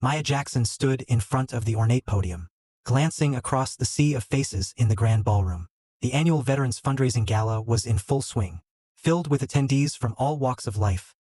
Maya Jackson stood in front of the ornate podium, glancing across the sea of faces in the grand ballroom. The annual Veterans Fundraising Gala was in full swing, filled with attendees from all walks of life,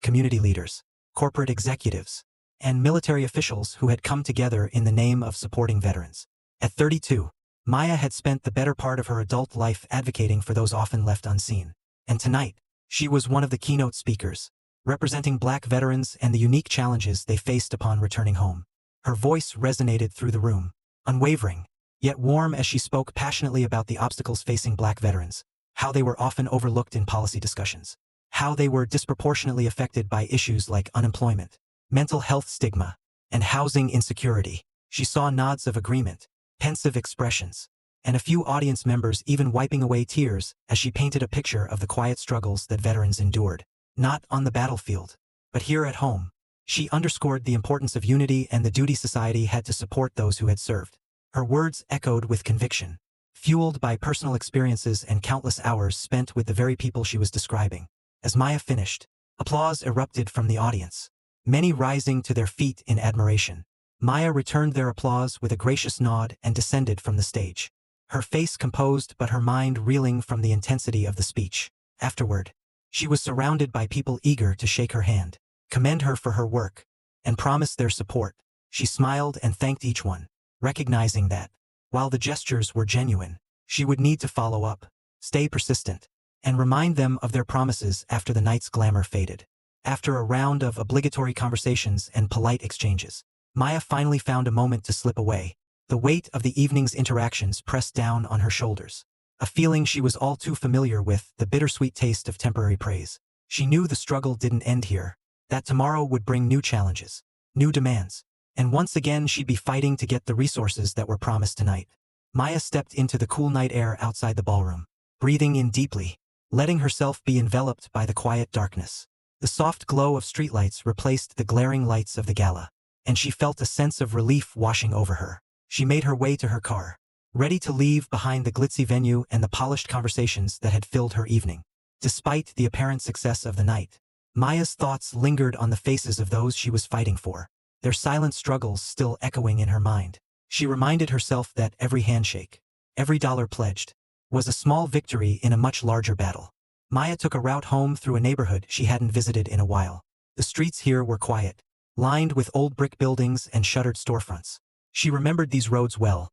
community leaders, corporate executives, and military officials who had come together in the name of supporting veterans. At 32, Maya had spent the better part of her adult life advocating for those often left unseen. And tonight, she was one of the keynote speakers, representing Black veterans and the unique challenges they faced upon returning home. Her voice resonated through the room, unwavering, yet warm as she spoke passionately about the obstacles facing Black veterans, how they were often overlooked in policy discussions, how they were disproportionately affected by issues like unemployment, mental health stigma, and housing insecurity. She saw nods of agreement, pensive expressions, and a few audience members even wiping away tears as she painted a picture of the quiet struggles that veterans endured, not on the battlefield, but here at home. She underscored the importance of unity and the duty society had to support those who had served. Her words echoed with conviction, fueled by personal experiences and countless hours spent with the very people she was describing. As Maya finished, applause erupted from the audience, many rising to their feet in admiration. Maya returned their applause with a gracious nod and descended from the stage, her face composed but her mind reeling from the intensity of the speech. Afterward, she was surrounded by people eager to shake her hand, commend her for her work, and promise their support. She smiled and thanked each one, recognizing that, while the gestures were genuine, she would need to follow up, stay persistent, and remind them of their promises after the night's glamour faded. After a round of obligatory conversations and polite exchanges, Maya finally found a moment to slip away. The weight of the evening's interactions pressed down on her shoulders, a feeling she was all too familiar with, the bittersweet taste of temporary praise. She knew the struggle didn't end here, that tomorrow would bring new challenges, new demands, and once again she'd be fighting to get the resources that were promised tonight. Maya stepped into the cool night air outside the ballroom, breathing in deeply, letting herself be enveloped by the quiet darkness. The soft glow of streetlights replaced the glaring lights of the gala, and she felt a sense of relief washing over her. She made her way to her car, ready to leave behind the glitzy venue and the polished conversations that had filled her evening. Despite the apparent success of the night, Maya's thoughts lingered on the faces of those she was fighting for, their silent struggles still echoing in her mind. She reminded herself that every handshake, every dollar pledged, was a small victory in a much larger battle. Maya took a route home through a neighborhood she hadn't visited in a while. The streets here were quiet, lined with old brick buildings and shuttered storefronts. She remembered these roads well.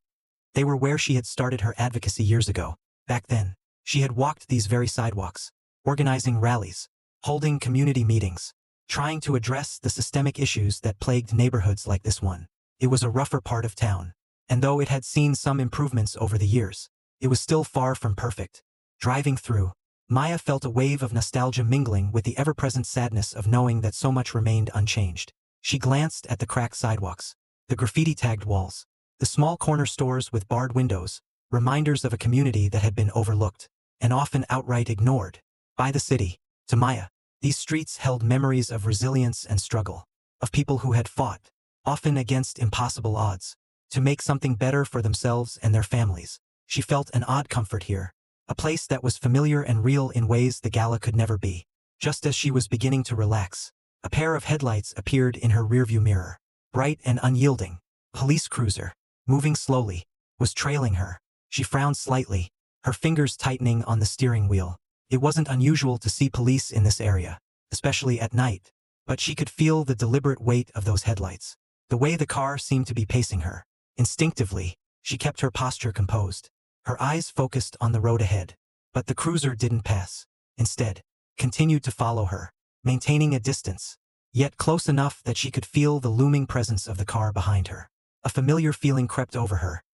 They were where she had started her advocacy years ago. Back then, she had walked these very sidewalks, organizing rallies, holding community meetings, trying to address the systemic issues that plagued neighborhoods like this one. It was a rougher part of town, and though it had seen some improvements over the years, it was still far from perfect. Driving through, Maya felt a wave of nostalgia mingling with the ever-present sadness of knowing that so much remained unchanged. She glanced at the cracked sidewalks, the graffiti-tagged walls, the small corner stores with barred windows, reminders of a community that had been overlooked, and often outright ignored, by the city. To Maya, these streets held memories of resilience and struggle, of people who had fought, often against impossible odds, to make something better for themselves and their families. She felt an odd comfort here, a place that was familiar and real in ways the gala could never be. Just as she was beginning to relax, a pair of headlights appeared in her rearview mirror. Bright and unyielding, police cruiser, moving slowly, was trailing her. She frowned slightly, her fingers tightening on the steering wheel. It wasn't unusual to see police in this area, especially at night, but she could feel the deliberate weight of those headlights, the way the car seemed to be pacing her. Instinctively, she kept her posture composed, her eyes focused on the road ahead. But the cruiser didn't pass. Instead, continued to follow her, maintaining a distance, yet close enough that she could feel the looming presence of the car behind her. A familiar feeling crept over her,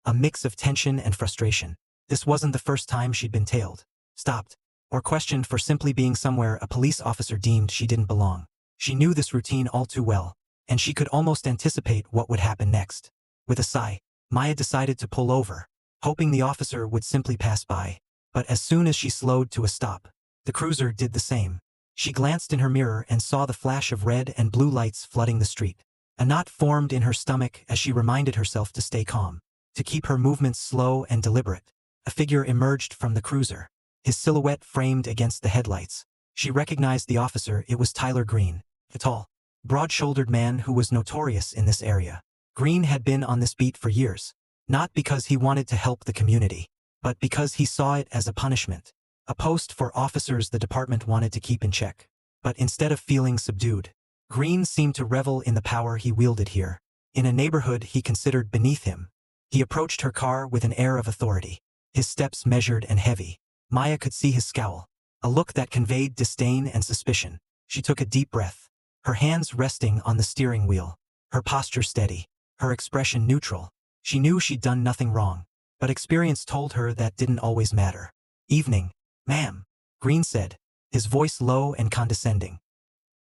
a mix of tension and frustration. This wasn't the first time she'd been tailed, stopped, or questioned for simply being somewhere a police officer deemed she didn't belong. She knew this routine all too well, and she could almost anticipate what would happen next. With a sigh, Maya decided to pull over, hoping the officer would simply pass by. But as soon as she slowed to a stop, the cruiser did the same. She glanced in her mirror and saw the flash of red and blue lights flooding the street. A knot formed in her stomach as she reminded herself to stay calm, to keep her movements slow and deliberate. A figure emerged from the cruiser, his silhouette framed against the headlights. She recognized the officer. It was Tyler Green, the tall, broad-shouldered man who was notorious in this area. Green had been on this beat for years, not because he wanted to help the community, but because he saw it as a punishment, a post for officers the department wanted to keep in check. But instead of feeling subdued, Green seemed to revel in the power he wielded here. In a neighborhood he considered beneath him, he approached her car with an air of authority, his steps measured and heavy. Maya could see his scowl, a look that conveyed disdain and suspicion. She took a deep breath, her hands resting on the steering wheel, her posture steady, her expression neutral. She knew she'd done nothing wrong, but experience told her that didn't always matter. "Evening, ma'am," Green said, his voice low and condescending.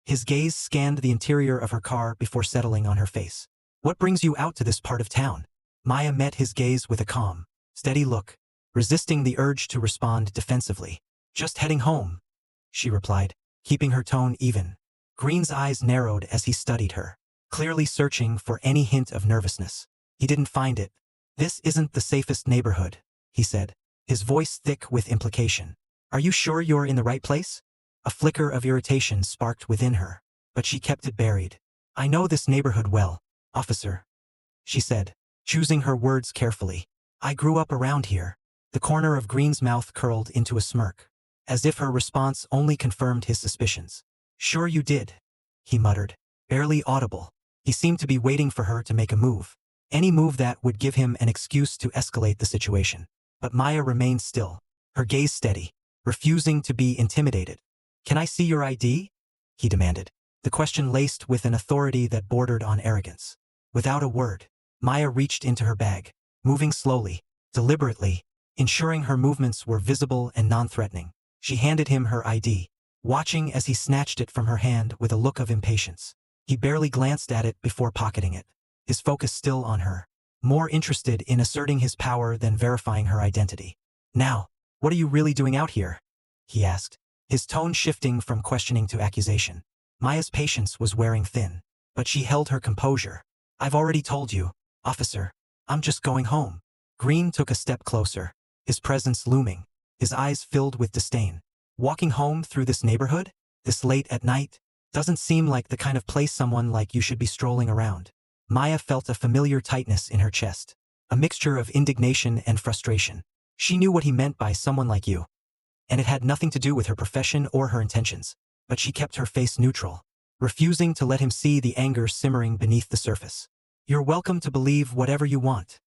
His gaze scanned the interior of her car before settling on her face. "What brings you out to this part of town?" Maya met his gaze with a calm, steady look, resisting the urge to respond defensively. "Just heading home," she replied, keeping her tone even. Green's eyes narrowed as he studied her, clearly searching for any hint of nervousness. He didn't find it. "This isn't the safest neighborhood," he said, his voice thick with implication. "Are you sure you're in the right place?" A flicker of irritation sparked within her, but she kept it buried. "I know this neighborhood well, officer," she said, choosing her words carefully. "I grew up around here." The corner of Green's mouth curled into a smirk, as if her response only confirmed his suspicions. "Sure you did," he muttered, barely audible. He seemed to be waiting for her to make a move, any move that would give him an excuse to escalate the situation. But Maya remained still, her gaze steady, refusing to be intimidated. "Can I see your ID?" he demanded, the question laced with an authority that bordered on arrogance. Without a word, Maya reached into her bag, moving slowly, deliberately, ensuring her movements were visible and non-threatening. She handed him her ID, watching as he snatched it from her hand with a look of impatience. He barely glanced at it before pocketing it, his focus still on her, more interested in asserting his power than verifying her identity. "Now, what are you really doing out here?" he asked, his tone shifting from questioning to accusation. Maya's patience was wearing thin, but she held her composure. "I've already told you, officer. I'm just going home." Green took a step closer, his presence looming, his eyes filled with disdain. "Walking home through this neighborhood? This late at night? Doesn't seem like the kind of place someone like you should be strolling around." Maya felt a familiar tightness in her chest, a mixture of indignation and frustration. She knew what he meant by "someone like you," and it had nothing to do with her profession or her intentions, but she kept her face neutral, refusing to let him see the anger simmering beneath the surface. "You're welcome to believe whatever you want,"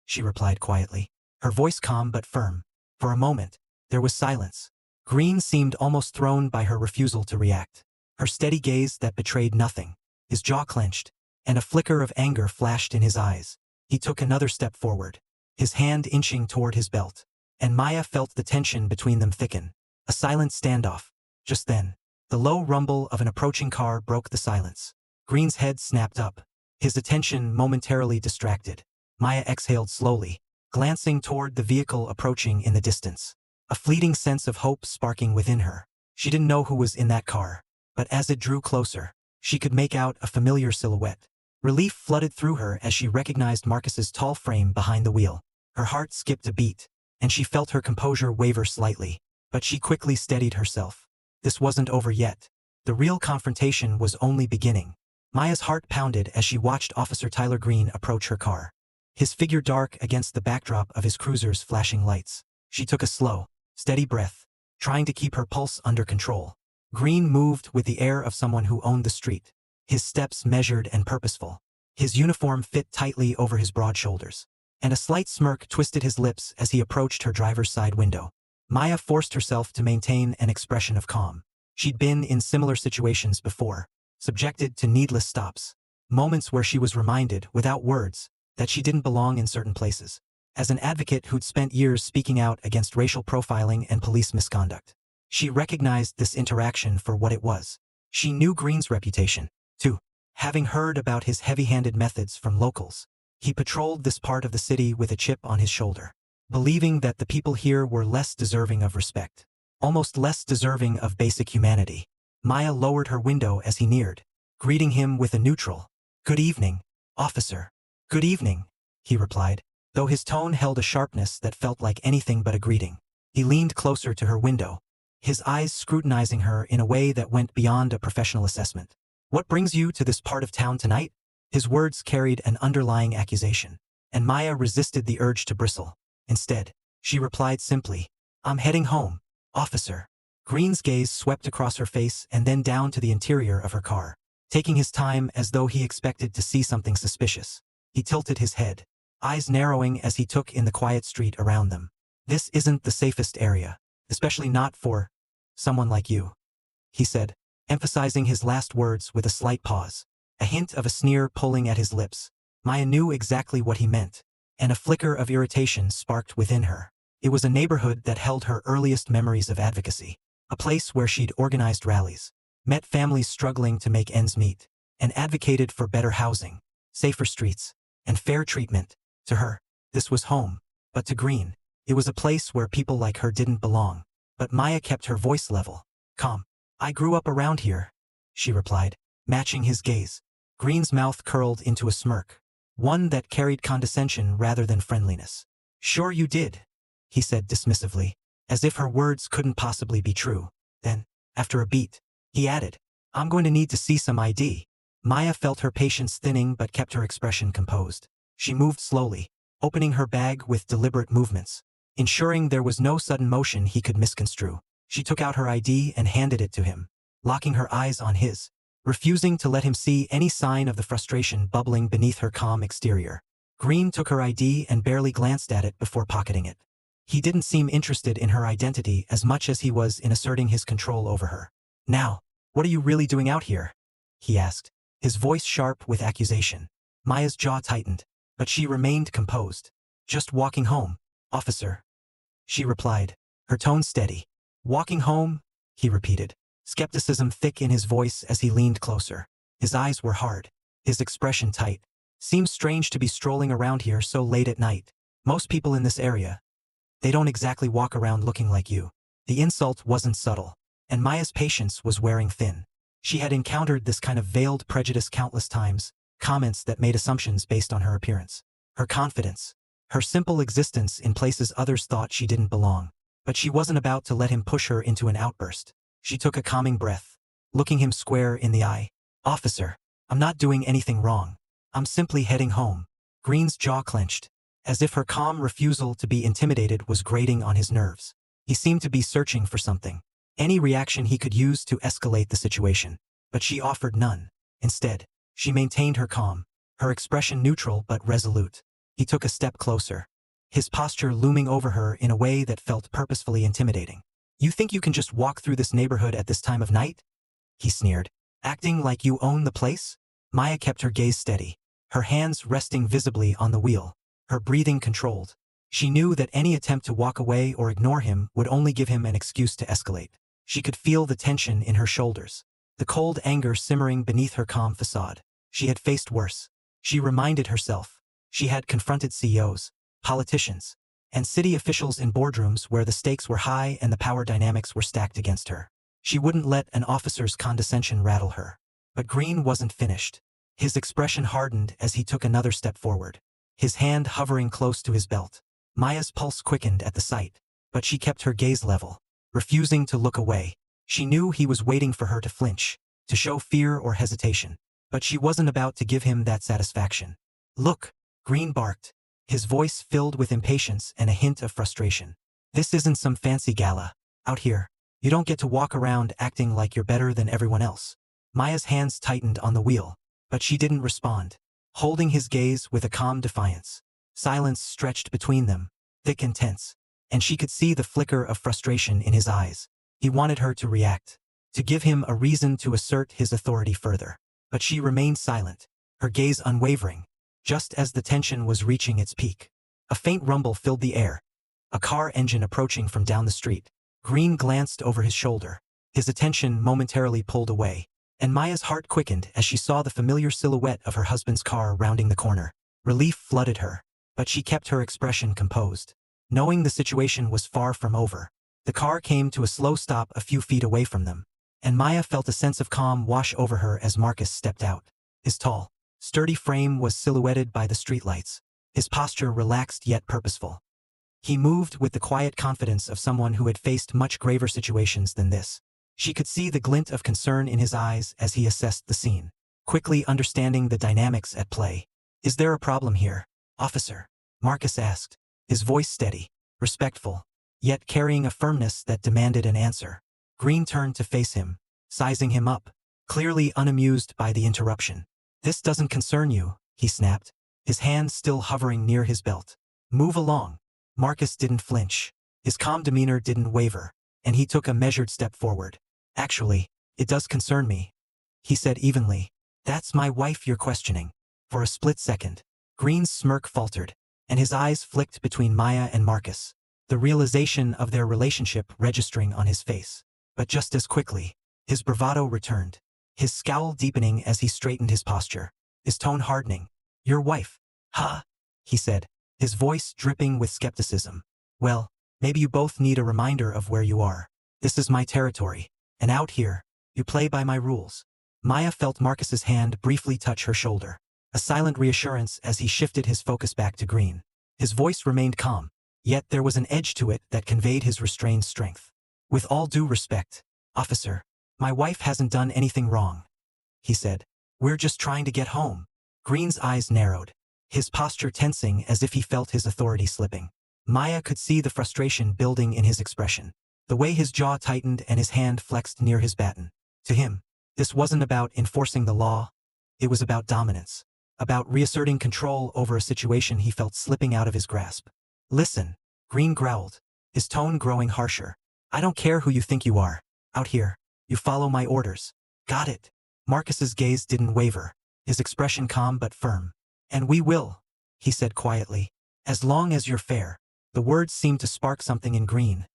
she replied quietly, her voice calm but firm. For a moment, there was silence. Green seemed almost thrown by her refusal to react, her steady gaze that betrayed nothing. His jaw clenched, and a flicker of anger flashed in his eyes. He took another step forward, his hand inching toward his belt, and Maya felt the tension between them thicken. A silent standoff. Just then, the low rumble of an approaching car broke the silence. Green's head snapped up, his attention momentarily distracted. Maya exhaled slowly, glancing toward the vehicle approaching in the distance, a fleeting sense of hope sparking within her. She didn't know who was in that car, but as it drew closer, she could make out a familiar silhouette. Relief flooded through her as she recognized Marcus's tall frame behind the wheel. Her heart skipped a beat, and she felt her composure waver slightly, but she quickly steadied herself. This wasn't over yet. The real confrontation was only beginning. Maya's heart pounded as she watched Officer Tyler Green approach her car, his figure dark against the backdrop of his cruiser's flashing lights. She took a slow, steady breath, trying to keep her pulse under control. Green moved with the air of someone who owned the street, his steps measured and purposeful. His uniform fit tightly over his broad shoulders, and a slight smirk twisted his lips as he approached her driver's side window. Maya forced herself to maintain an expression of calm. She'd been in similar situations before, subjected to needless stops, moments where she was reminded, without words, that she didn't belong in certain places. As an advocate who'd spent years speaking out against racial profiling and police misconduct, she recognized this interaction for what it was. She knew Green's reputation, too, having heard about his heavy-handed methods from locals. He patrolled this part of the city with a chip on his shoulder, believing that the people here were less deserving of respect, almost less deserving of basic humanity. Maya lowered her window as he neared, greeting him with a neutral, "Good evening, officer." "Good evening," he replied, though his tone held a sharpness that felt like anything but a greeting. He leaned closer to her window, his eyes scrutinizing her in a way that went beyond a professional assessment. What brings you to this part of town tonight? His words carried an underlying accusation, and Maya resisted the urge to bristle. Instead, she replied simply, I'm heading home, officer. Green's gaze swept across her face and then down to the interior of her car, taking his time as though he expected to see something suspicious. He tilted his head, eyes narrowing as he took in the quiet street around them. This isn't the safest area, especially not for someone like you, he said, emphasizing his last words with a slight pause, a hint of a sneer pulling at his lips. Maya knew exactly what he meant, and a flicker of irritation sparked within her. It was a neighborhood that held her earliest memories of advocacy, a place where she'd organized rallies, met families struggling to make ends meet, and advocated for better housing, safer streets, and fair treatment. To her, this was home, but to Green, it was a place where people like her didn't belong. But Maya kept her voice level, calm. I grew up around here, she replied, matching his gaze. Green's mouth curled into a smirk, one that carried condescension rather than friendliness. Sure you did, he said dismissively, as if her words couldn't possibly be true. Then, after a beat, he added, I'm going to need to see some ID. Maya felt her patience thinning but kept her expression composed. She moved slowly, opening her bag with deliberate movements, ensuring there was no sudden motion he could misconstrue. She took out her ID and handed it to him, locking her eyes on his, refusing to let him see any sign of the frustration bubbling beneath her calm exterior. Green took her ID and barely glanced at it before pocketing it. He didn't seem interested in her identity as much as he was in asserting his control over her. Now, what are you really doing out here? He asked, his voice sharp with accusation. Maya's jaw tightened, but she remained composed. Just walking home, officer, she replied, her tone steady. Walking home, he repeated, skepticism thick in his voice as he leaned closer. His eyes were hard, his expression tight. Seems strange to be strolling around here so late at night. Most people in this area, they don't exactly walk around looking like you. The insult wasn't subtle, and Maya's patience was wearing thin. She had encountered this kind of veiled prejudice countless times, comments that made assumptions based on her appearance, her confidence, her simple existence in places others thought she didn't belong. But she wasn't about to let him push her into an outburst. She took a calming breath, looking him square in the eye. Officer, I'm not doing anything wrong. I'm simply heading home. Green's jaw clenched, as if her calm refusal to be intimidated was grating on his nerves. He seemed to be searching for something, any reaction he could use to escalate the situation. But she offered none. Instead, she maintained her calm, her expression neutral but resolute. He took a step closer, his posture looming over her in a way that felt purposefully intimidating. You think you can just walk through this neighborhood at this time of night? He sneered, acting like you own the place? Maya kept her gaze steady, her hands resting visibly on the wheel, her breathing controlled. She knew that any attempt to walk away or ignore him would only give him an excuse to escalate. She could feel the tension in her shoulders, the cold anger simmering beneath her calm facade. She had faced worse. She reminded herself. She had confronted CEOs, politicians, and city officials in boardrooms where the stakes were high and the power dynamics were stacked against her. She wouldn't let an officer's condescension rattle her. But Green wasn't finished. His expression hardened as he took another step forward, his hand hovering close to his belt. Maya's pulse quickened at the sight, but she kept her gaze level, refusing to look away. She knew he was waiting for her to flinch, to show fear or hesitation, but she wasn't about to give him that satisfaction. Look, Green barked, his voice filled with impatience and a hint of frustration. This isn't some fancy gala. Out here, you don't get to walk around acting like you're better than everyone else. Maya's hands tightened on the wheel, but she didn't respond, holding his gaze with a calm defiance. Silence stretched between them, thick and tense, and she could see the flicker of frustration in his eyes. He wanted her to react, to give him a reason to assert his authority further. But she remained silent, her gaze unwavering. Just as the tension was reaching its peak, a faint rumble filled the air, a car engine approaching from down the street. Green glanced over his shoulder, his attention momentarily pulled away, and Maya's heart quickened as she saw the familiar silhouette of her husband's car rounding the corner. Relief flooded her, but she kept her expression composed, knowing the situation was far from over. The car came to a slow stop a few feet away from them, and Maya felt a sense of calm wash over her as Marcus stepped out. His tall, sturdy frame was silhouetted by the streetlights, his posture relaxed yet purposeful. He moved with the quiet confidence of someone who had faced much graver situations than this. She could see the glint of concern in his eyes as he assessed the scene, quickly understanding the dynamics at play. "Is there a problem here, officer?" Marcus asked, his voice steady, respectful, yet carrying a firmness that demanded an answer. Green turned to face him, sizing him up, clearly unamused by the interruption. "This doesn't concern you," he snapped, his hand still hovering near his belt. "Move along." Marcus didn't flinch. His calm demeanor didn't waver, and he took a measured step forward. "Actually, it does concern me," he said evenly. "That's my wife you're questioning." For a split second, Green's smirk faltered, and his eyes flicked between Maya and Marcus, the realization of their relationship registering on his face. But just as quickly, his bravado returned, his scowl deepening as he straightened his posture, his tone hardening. "Your wife, huh?" he said, his voice dripping with skepticism. "Well, maybe you both need a reminder of where you are. This is my territory, and out here, you play by my rules." Maya felt Marcus's hand briefly touch her shoulder, a silent reassurance as he shifted his focus back to Green. His voice remained calm, yet there was an edge to it that conveyed his restrained strength. "With all due respect, officer, my wife hasn't done anything wrong," he said. "We're just trying to get home." Green's eyes narrowed, his posture tensing as if he felt his authority slipping. Maya could see the frustration building in his expression, the way his jaw tightened and his hand flexed near his baton. To him, this wasn't about enforcing the law, it was about dominance, about reasserting control over a situation he felt slipping out of his grasp. "Listen," Green growled, his tone growing harsher. "I don't care who you think you are. Out here, you follow my orders. Got it?" Marcus's gaze didn't waver, his expression calm but firm. "And we will," he said quietly, "as long as you're fair." The words seemed to spark something in Green,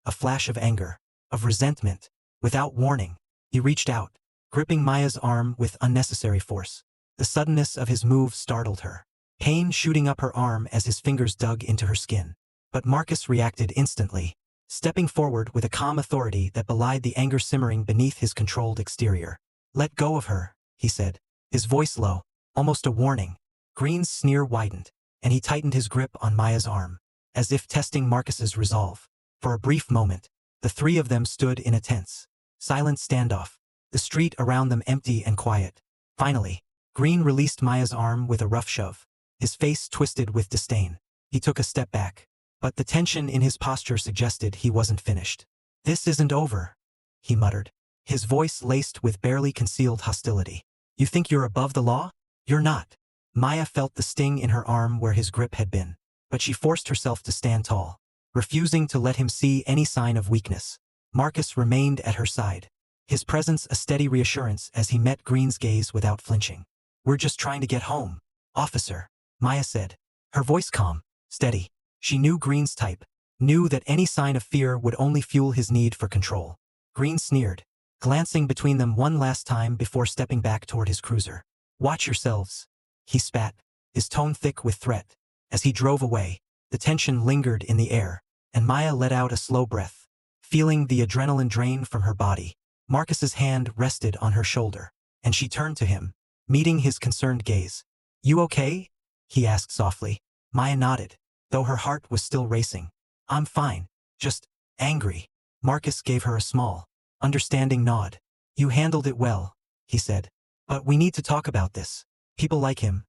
a flash of anger, of resentment. Without warning, he reached out, gripping Maya's arm with unnecessary force. The suddenness of his move startled her, pain shooting up her arm as his fingers dug into her skin. But Marcus reacted instantly, stepping forward with a calm authority that belied the anger simmering beneath his controlled exterior. "Let go of her," he said, his voice low, almost a warning. Green's sneer widened, and he tightened his grip on Maya's arm, as if testing Marcus's resolve. For a brief moment, the three of them stood in a tense, silent standoff, the street around them empty and quiet. Finally, Green released Maya's arm with a rough shove, his face twisted with disdain. He took a step back, but the tension in his posture suggested he wasn't finished. "This isn't over," he muttered, his voice laced with barely concealed hostility. "You think you're above the law? You're not." Maya felt the sting in her arm where his grip had been, but she forced herself to stand tall, refusing to let him see any sign of weakness. Marcus remained at her side, his presence a steady reassurance as he met Green's gaze without flinching. "We're just trying to get home, officer," Maya said, her voice calm, steady. She knew Green's type, knew that any sign of fear would only fuel his need for control. Green sneered, glancing between them one last time before stepping back toward his cruiser. "Watch yourselves," he spat, his tone thick with threat. As he drove away, the tension lingered in the air, and Maya let out a slow breath, feeling the adrenaline drain from her body. Marcus's hand rested on her shoulder, and she turned to him, meeting his concerned gaze. "You okay?" he asked softly. Maya nodded, though her heart was still racing. "I'm fine, just angry." Marcus gave her a small, understanding nod. "You handled it well," he said. "But we need to talk about this. People like him,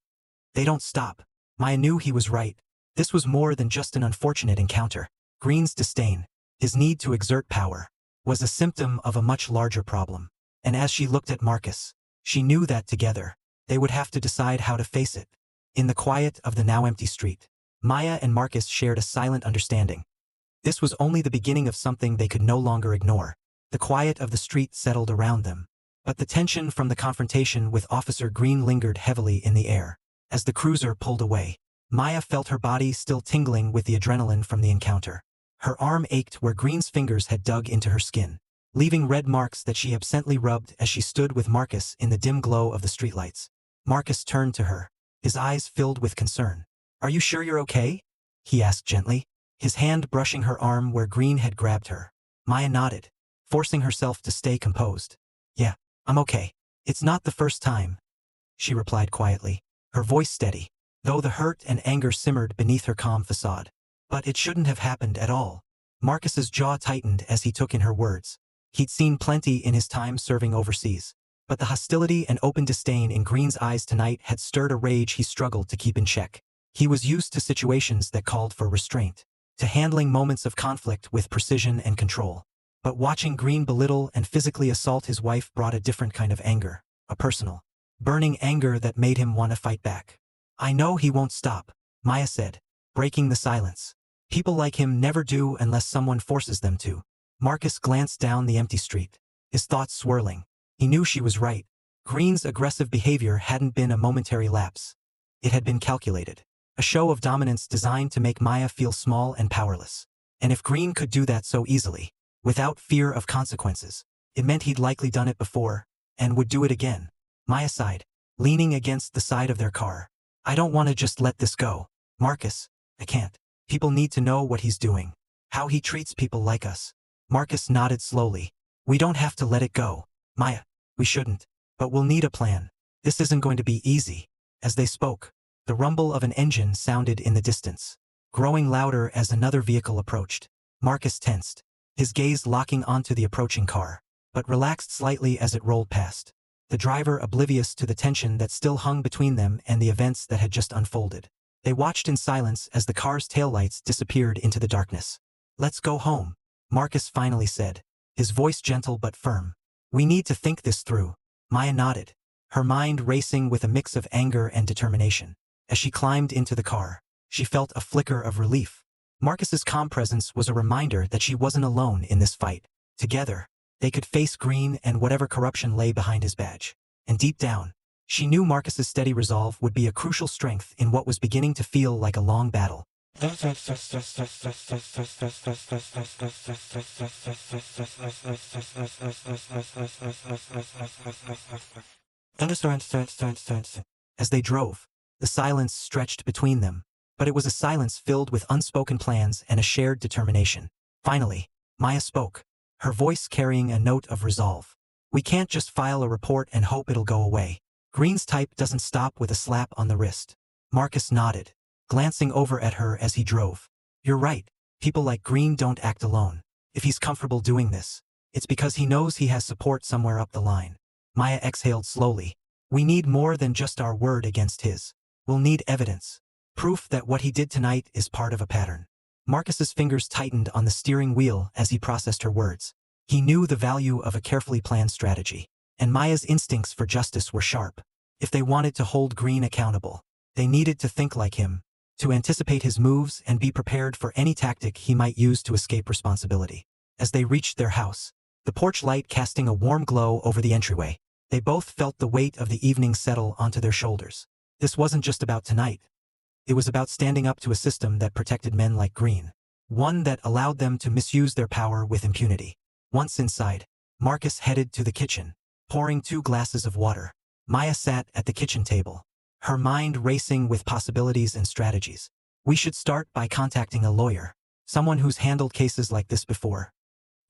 they don't stop." Maya knew he was right. This was more than just an unfortunate encounter. Green's disdain, his need to exert power, was a symptom of a much larger problem. And as she looked at Marcus, she knew that together, they would have to decide how to face it. In the quiet of the now empty street, Maya and Marcus shared a silent understanding. This was only the beginning of something they could no longer ignore. The quiet of the street settled around them, but the tension from the confrontation with Officer Green lingered heavily in the air. As the cruiser pulled away, Maya felt her body still tingling with the adrenaline from the encounter. Her arm ached where Green's fingers had dug into her skin, leaving red marks that she absently rubbed as she stood with Marcus in the dim glow of the streetlights. Marcus turned to her, his eyes filled with concern. "Are you sure you're okay?" he asked gently, his hand brushing her arm where Green had grabbed her. Maya nodded, forcing herself to stay composed. "Yeah, I'm okay. It's not the first time," she replied quietly, her voice steady, though the hurt and anger simmered beneath her calm facade. "But it shouldn't have happened at all." Marcus's jaw tightened as he took in her words. He'd seen plenty in his time serving overseas. But the hostility and open disdain in Green's eyes tonight had stirred a rage he struggled to keep in check. He was used to situations that called for restraint, to handling moments of conflict with precision and control. But watching Green belittle and physically assault his wife brought a different kind of anger, a personal, burning anger that made him want to fight back. "I know he won't stop," Maya said, breaking the silence. "People like him never do unless someone forces them to." Marcus glanced down the empty street, his thoughts swirling. He knew she was right. Green's aggressive behavior hadn't been a momentary lapse. It had been calculated. A show of dominance designed to make Maya feel small and powerless. And if Green could do that so easily, without fear of consequences, it meant he'd likely done it before, and would do it again. Maya sighed, leaning against the side of their car. "I don't want to just let this go, Marcus. I can't. People need to know what he's doing, how he treats people like us." Marcus nodded slowly. "We don't have to let it go, Maya. We shouldn't. But we'll need a plan. This isn't going to be easy." As they spoke, the rumble of an engine sounded in the distance, growing louder as another vehicle approached. Marcus tensed, his gaze locking onto the approaching car, but relaxed slightly as it rolled past, the driver oblivious to the tension that still hung between them and the events that had just unfolded. They watched in silence as the car's taillights disappeared into the darkness. "Let's go home," Marcus finally said, his voice gentle but firm. "We need to think this through." Maya nodded, her mind racing with a mix of anger and determination. As she climbed into the car, she felt a flicker of relief. Marcus's calm presence was a reminder that she wasn't alone in this fight. Together, they could face Green and whatever corruption lay behind his badge. And deep down, she knew Marcus's steady resolve would be a crucial strength in what was beginning to feel like a long battle. As they drove, the silence stretched between them, but it was a silence filled with unspoken plans and a shared determination. Finally, Maya spoke, her voice carrying a note of resolve. "We can't just file a report and hope it'll go away. Green's type doesn't stop with a slap on the wrist." Marcus nodded, glancing over at her as he drove. "You're right. People like Green don't act alone. If he's comfortable doing this, it's because he knows he has support somewhere up the line." Maya exhaled slowly. "We need more than just our word against his. We'll need evidence. Proof that what he did tonight is part of a pattern." Marcus's fingers tightened on the steering wheel as he processed her words. He knew the value of a carefully planned strategy, and Maya's instincts for justice were sharp. If they wanted to hold Green accountable, they needed to think like him, to anticipate his moves and be prepared for any tactic he might use to escape responsibility. As they reached their house, the porch light casting a warm glow over the entryway, they both felt the weight of the evening settle onto their shoulders. This wasn't just about tonight. It was about standing up to a system that protected men like Green, one that allowed them to misuse their power with impunity. Once inside, Marcus headed to the kitchen, pouring 2 glasses of water. Maya sat at the kitchen table, her mind racing with possibilities and strategies. "We should start by contacting a lawyer, someone who's handled cases like this before,"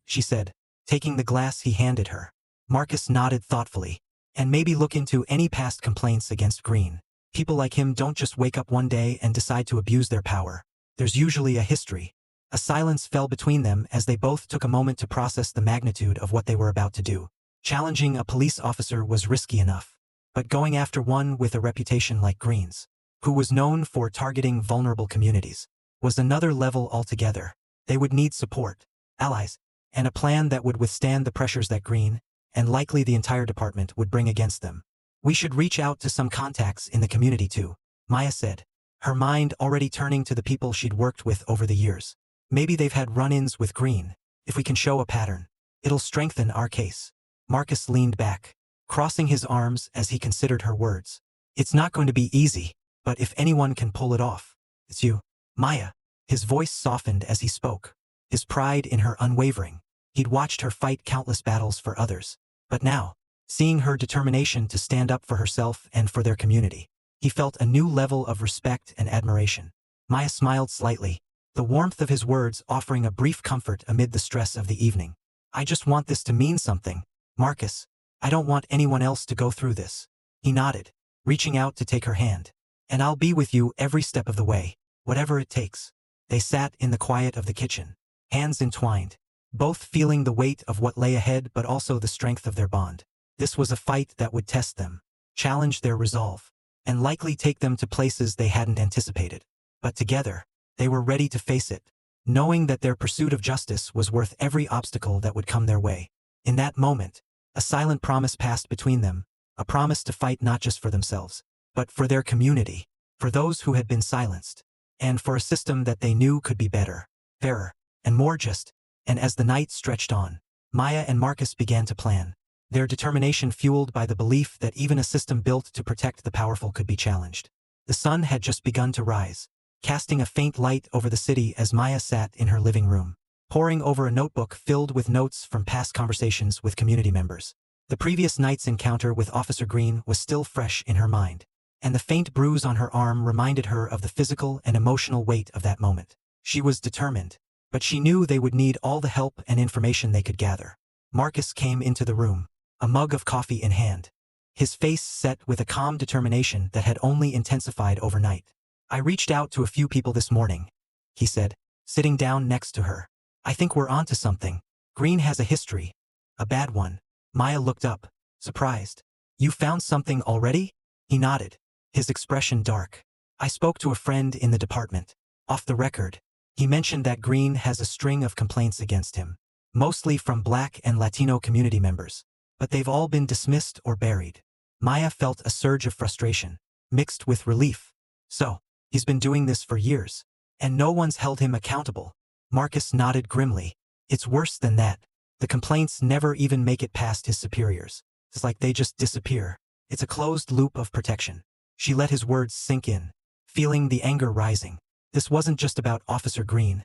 she said, taking the glass he handed her. Marcus nodded thoughtfully. "And maybe look into any past complaints against Green. People like him don't just wake up one day and decide to abuse their power. There's usually a history." A silence fell between them as they both took a moment to process the magnitude of what they were about to do. Challenging a police officer was risky enough, but going after one with a reputation like Green's, who was known for targeting vulnerable communities, was another level altogether. They would need support, allies, and a plan that would withstand the pressures that Green, and likely the entire department, would bring against them. "We should reach out to some contacts in the community too," Maya said, her mind already turning to the people she'd worked with over the years. "Maybe they've had run-ins with Green. If we can show a pattern, it'll strengthen our case." Marcus leaned back, crossing his arms as he considered her words. "It's not going to be easy, but if anyone can pull it off, it's you, Maya." His voice softened as he spoke, his pride in her unwavering. He'd watched her fight countless battles for others, but now, seeing her determination to stand up for herself and for their community, he felt a new level of respect and admiration. Maya smiled slightly, the warmth of his words offering a brief comfort amid the stress of the evening. "I just want this to mean something, Marcus. I don't want anyone else to go through this." He nodded, reaching out to take her hand. "And I'll be with you every step of the way, whatever it takes." They sat in the quiet of the kitchen, hands entwined, both feeling the weight of what lay ahead but also the strength of their bond. This was a fight that would test them, challenge their resolve, and likely take them to places they hadn't anticipated. But together, they were ready to face it, knowing that their pursuit of justice was worth every obstacle that would come their way. In that moment, a silent promise passed between them, a promise to fight not just for themselves, but for their community, for those who had been silenced, and for a system that they knew could be better, fairer, and more just. And as the night stretched on, Maya and Marcus began to plan, their determination fueled by the belief that even a system built to protect the powerful could be challenged. The sun had just begun to rise, casting a faint light over the city as Maya sat in her living room, poring over a notebook filled with notes from past conversations with community members. The previous night's encounter with Officer Green was still fresh in her mind, and the faint bruise on her arm reminded her of the physical and emotional weight of that moment. She was determined, but she knew they would need all the help and information they could gather. Marcus came into the room, a mug of coffee in hand, his face set with a calm determination that had only intensified overnight. "I reached out to a few people this morning," he said, sitting down next to her. "I think we're onto something. Green has a history. A bad one." Maya looked up, surprised. "You found something already?" He nodded, his expression dark. "I spoke to a friend in the department. Off the record, he mentioned that Green has a string of complaints against him, mostly from Black and Latino community members, but they've all been dismissed or buried." Maya felt a surge of frustration, mixed with relief. "So, he's been doing this for years, and no one's held him accountable." Marcus nodded grimly. "It's worse than that. The complaints never even make it past his superiors. It's like they just disappear. It's a closed loop of protection." She let his words sink in, feeling the anger rising. This wasn't just about Officer Green.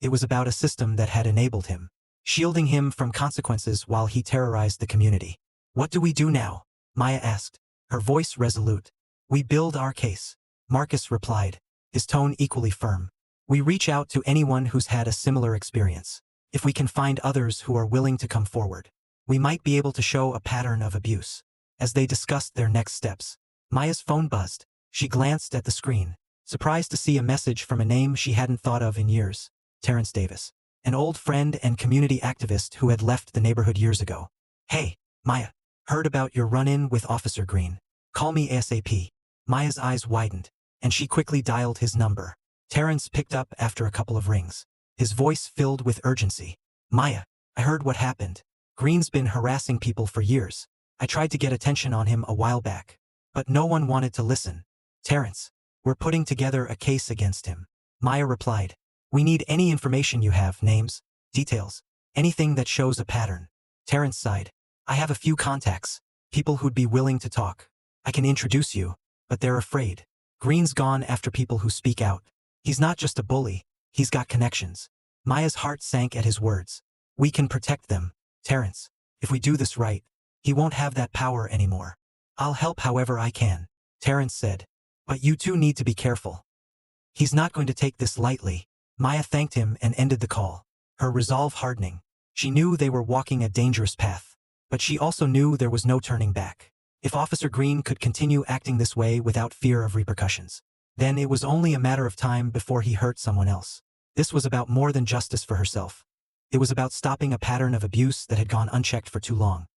It was about a system that had enabled him, shielding him from consequences while he terrorized the community. "What do we do now?" Maya asked, her voice resolute. "We build our case," Marcus replied, his tone equally firm. "We reach out to anyone who's had a similar experience. If we can find others who are willing to come forward, we might be able to show a pattern of abuse." As they discussed their next steps, Maya's phone buzzed. She glanced at the screen, surprised to see a message from a name she hadn't thought of in years: Terrence Davis, an old friend and community activist who had left the neighborhood years ago. "Hey, Maya, heard about your run-in with Officer Green. Call me ASAP." Maya's eyes widened, and she quickly dialed his number. Terrence picked up after a couple of rings, his voice filled with urgency. "Maya, I heard what happened. Green's been harassing people for years. I tried to get attention on him a while back, but no one wanted to listen. Terrence, we're putting together a case against him." Maya replied, "We need any information you have, names, details, anything that shows a pattern." Terrence sighed. "I have a few contacts, people who'd be willing to talk. I can introduce you, but they're afraid. Green's gone after people who speak out. He's not just a bully, he's got connections." Maya's heart sank at his words. "We can protect them, Terrence. If we do this right, he won't have that power anymore." "I'll help however I can," Terrence said. "But you two need to be careful. He's not going to take this lightly." Maya thanked him and ended the call, her resolve hardening. She knew they were walking a dangerous path, but she also knew there was no turning back. If Officer Green could continue acting this way without fear of repercussions, then it was only a matter of time before he hurt someone else. This was about more than justice for herself. It was about stopping a pattern of abuse that had gone unchecked for too long.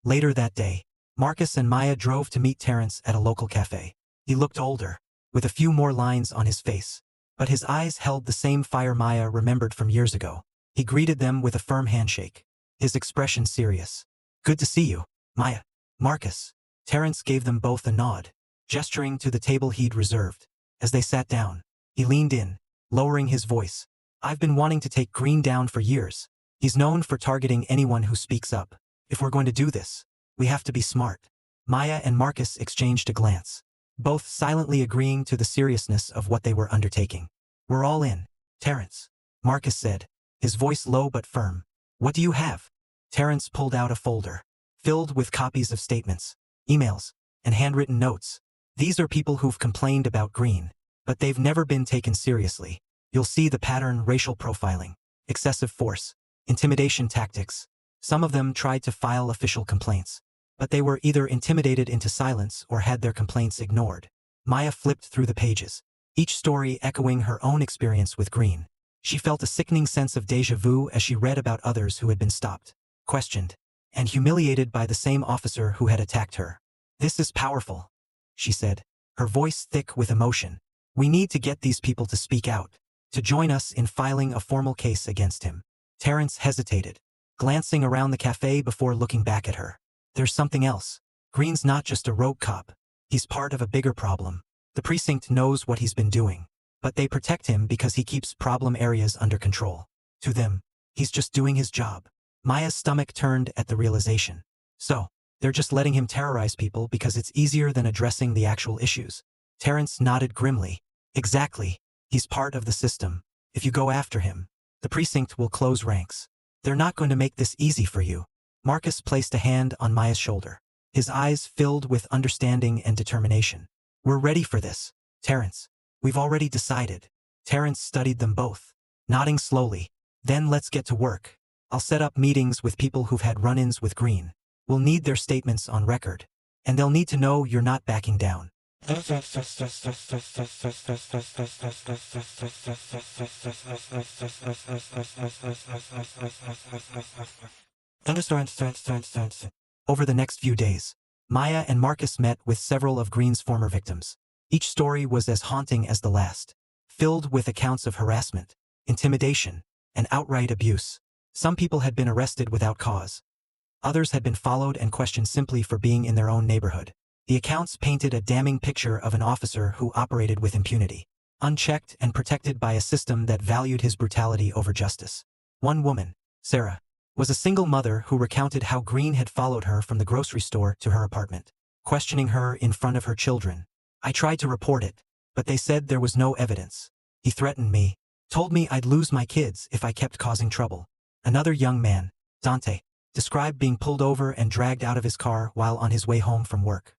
Later that day, Marcus and Maya drove to meet Terrence at a local cafe. He looked older, with a few more lines on his face, but his eyes held the same fire Maya remembered from years ago. He greeted them with a firm handshake, his expression serious. "Good to see you, Maya." "Marcus." Terrence gave them both a nod, gesturing to the table he'd reserved. As they sat down, he leaned in, lowering his voice. "I've been wanting to take Green down for years. He's known for targeting anyone who speaks up. If we're going to do this, we have to be smart." Maya and Marcus exchanged a glance, both silently agreeing to the seriousness of what they were undertaking. "We're all in, Terrence," Marcus said, his voice low but firm. "What do you have?" Terrence pulled out a folder, filled with copies of statements, emails, and handwritten notes. "These are people who've complained about Green, but they've never been taken seriously. You'll see the pattern: racial profiling, excessive force, intimidation tactics. Some of them tried to file official complaints, but they were either intimidated into silence or had their complaints ignored. Maya flipped through the pages, each story echoing her own experience with Green. She felt a sickening sense of déjà vu as she read about others who had been stopped, questioned, and humiliated by the same officer who had attacked her. "This is powerful," she said, her voice thick with emotion. "We need to get these people to speak out, to join us in filing a formal case against him." Terrence hesitated, glancing around the cafe before looking back at her. "There's something else. Green's not just a rogue cop. He's part of a bigger problem. The precinct knows what he's been doing, but they protect him because he keeps problem areas under control. To them, he's just doing his job." Maya's stomach turned at the realization. So, they're just letting him terrorize people because it's easier than addressing the actual issues. Terrence nodded grimly. "Exactly. He's part of the system. If you go after him, the precinct will close ranks. They're not going to make this easy for you." Marcus placed a hand on Maya's shoulder, his eyes filled with understanding and determination. "We're ready for this, Terrence. We've already decided." Terrence studied them both, nodding slowly. "Then let's get to work. I'll set up meetings with people who've had run-ins with Green. We'll need their statements on record, and they'll need to know you're not backing down." Over the next few days, Maya and Marcus met with several of Green's former victims. Each story was as haunting as the last, filled with accounts of harassment, intimidation, and outright abuse. Some people had been arrested without cause. Others had been followed and questioned simply for being in their own neighborhood. The accounts painted a damning picture of an officer who operated with impunity, unchecked and protected by a system that valued his brutality over justice. One woman, Sarah, was a single mother who recounted how Green had followed her from the grocery store to her apartment, questioning her in front of her children. "I tried to report it, but they said there was no evidence. He threatened me, told me I'd lose my kids if I kept causing trouble." Another young man, Dante, described being pulled over and dragged out of his car while on his way home from work.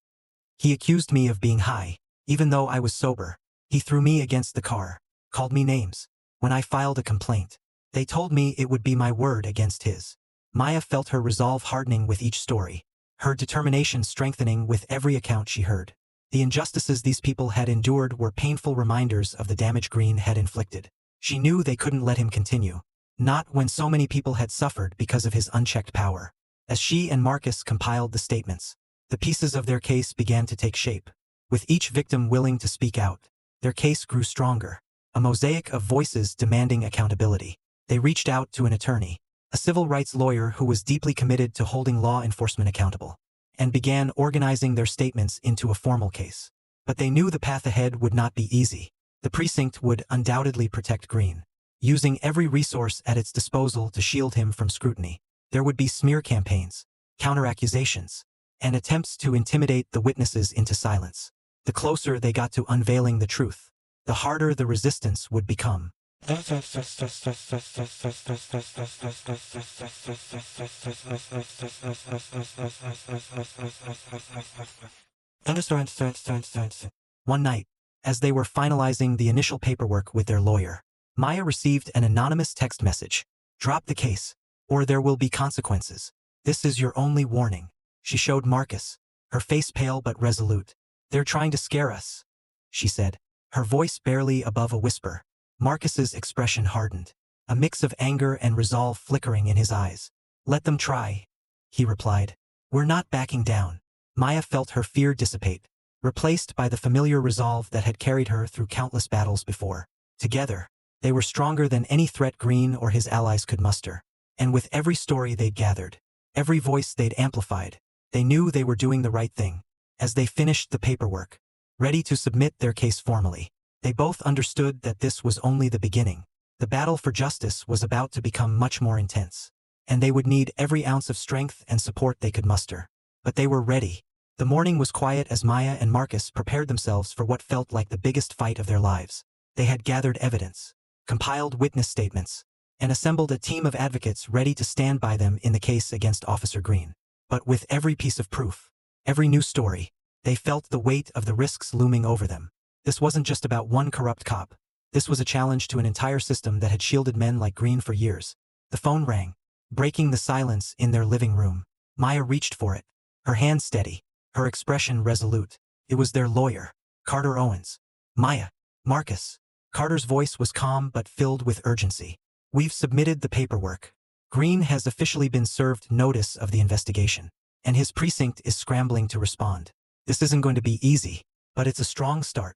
"He accused me of being high, even though I was sober. He threw me against the car, called me names. When I filed a complaint, they told me it would be my word against his." Maya felt her resolve hardening with each story, her determination strengthening with every account she heard. The injustices these people had endured were painful reminders of the damage Green had inflicted. She knew they couldn't let him continue, not when so many people had suffered because of his unchecked power. As she and Marcus compiled the statements, the pieces of their case began to take shape. With each victim willing to speak out, their case grew stronger, a mosaic of voices demanding accountability. They reached out to an attorney, a civil rights lawyer who was deeply committed to holding law enforcement accountable, and began organizing their statements into a formal case. But they knew the path ahead would not be easy. The precinct would undoubtedly protect Green, using every resource at its disposal to shield him from scrutiny. There would be smear campaigns, counter-accusations, and attempts to intimidate the witnesses into silence. The closer they got to unveiling the truth, the harder the resistance would become. One night, as they were finalizing the initial paperwork with their lawyer, Maya received an anonymous text message. "Drop the case, or there will be consequences. This is your only warning." She showed Marcus, her face pale but resolute. "They're trying to scare us," she said, her voice barely above a whisper. Marcus's expression hardened, a mix of anger and resolve flickering in his eyes. "Let them try," he replied. "We're not backing down." Maya felt her fear dissipate, replaced by the familiar resolve that had carried her through countless battles before. Together, they were stronger than any threat Green or his allies could muster. And with every story they'd gathered, every voice they'd amplified, they knew they were doing the right thing. As they finished the paperwork, ready to submit their case formally, they both understood that this was only the beginning. The battle for justice was about to become much more intense, and they would need every ounce of strength and support they could muster. But they were ready. The morning was quiet as Maya and Marcus prepared themselves for what felt like the biggest fight of their lives. They had gathered evidence, compiled witness statements, and assembled a team of advocates ready to stand by them in the case against Officer Green. But with every piece of proof, every new story, they felt the weight of the risks looming over them. This wasn't just about one corrupt cop. This was a challenge to an entire system that had shielded men like Green for years. The phone rang, breaking the silence in their living room. Maya reached for it, her hand steady, her expression resolute. It was their lawyer, Carter Owens. Maya, Marcus. Carter's voice was calm but filled with urgency. We've submitted the paperwork. Green has officially been served notice of the investigation, and his precinct is scrambling to respond. This isn't going to be easy, but it's a strong start.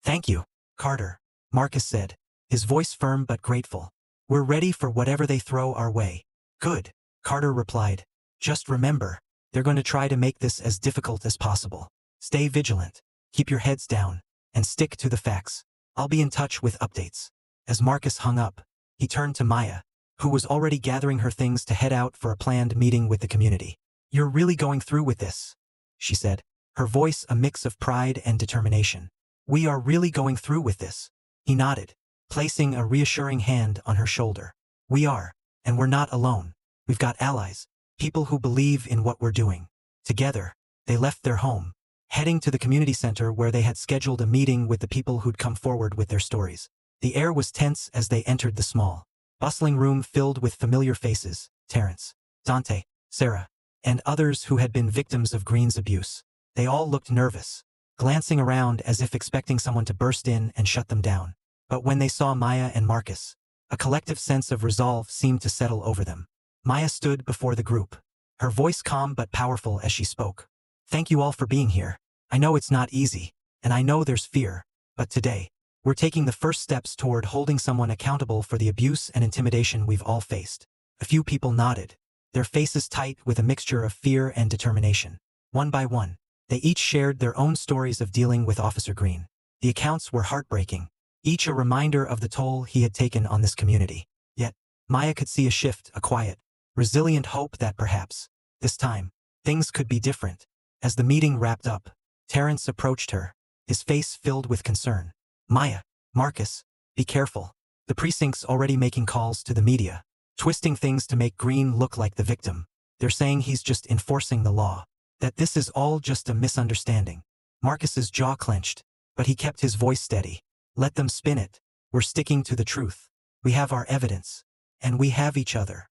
Thank you, Carter, Marcus said, his voice firm but grateful. We're ready for whatever they throw our way. Good, Carter replied. Just remember, they're going to try to make this as difficult as possible. Stay vigilant, keep your heads down, and stick to the facts. I'll be in touch with updates. As Marcus hung up, he turned to Maya, who was already gathering her things to head out for a planned meeting with the community. You're really going through with this, she said, her voice a mix of pride and determination. We are really going through with this. He nodded, placing a reassuring hand on her shoulder. We are, and we're not alone. We've got allies, people who believe in what we're doing. Together, they left their home, heading to the community center where they had scheduled a meeting with the people who'd come forward with their stories. The air was tense as they entered the small, bustling room filled with familiar faces, Terrence, Dante, Sarah, and others who had been victims of Green's abuse. They all looked nervous, glancing around as if expecting someone to burst in and shut them down. But when they saw Maya and Marcus, a collective sense of resolve seemed to settle over them. Maya stood before the group, her voice calm but powerful as she spoke. Thank you all for being here. I know it's not easy, and I know there's fear, but today, we're taking the first steps toward holding someone accountable for the abuse and intimidation we've all faced. A few people nodded, their faces tight with a mixture of fear and determination. One by one, they each shared their own stories of dealing with Officer Green. The accounts were heartbreaking, each a reminder of the toll he had taken on this community. Yet, Maya could see a shift, a quiet, resilient hope that perhaps, this time, things could be different. As the meeting wrapped up, Terrence approached her, his face filled with concern. Maya, Marcus, be careful. The precinct's already making calls to the media, twisting things to make Green look like the victim. They're saying he's just enforcing the law, that this is all just a misunderstanding. Marcus's jaw clenched, but he kept his voice steady. Let them spin it. We're sticking to the truth. We have our evidence. And we have each other.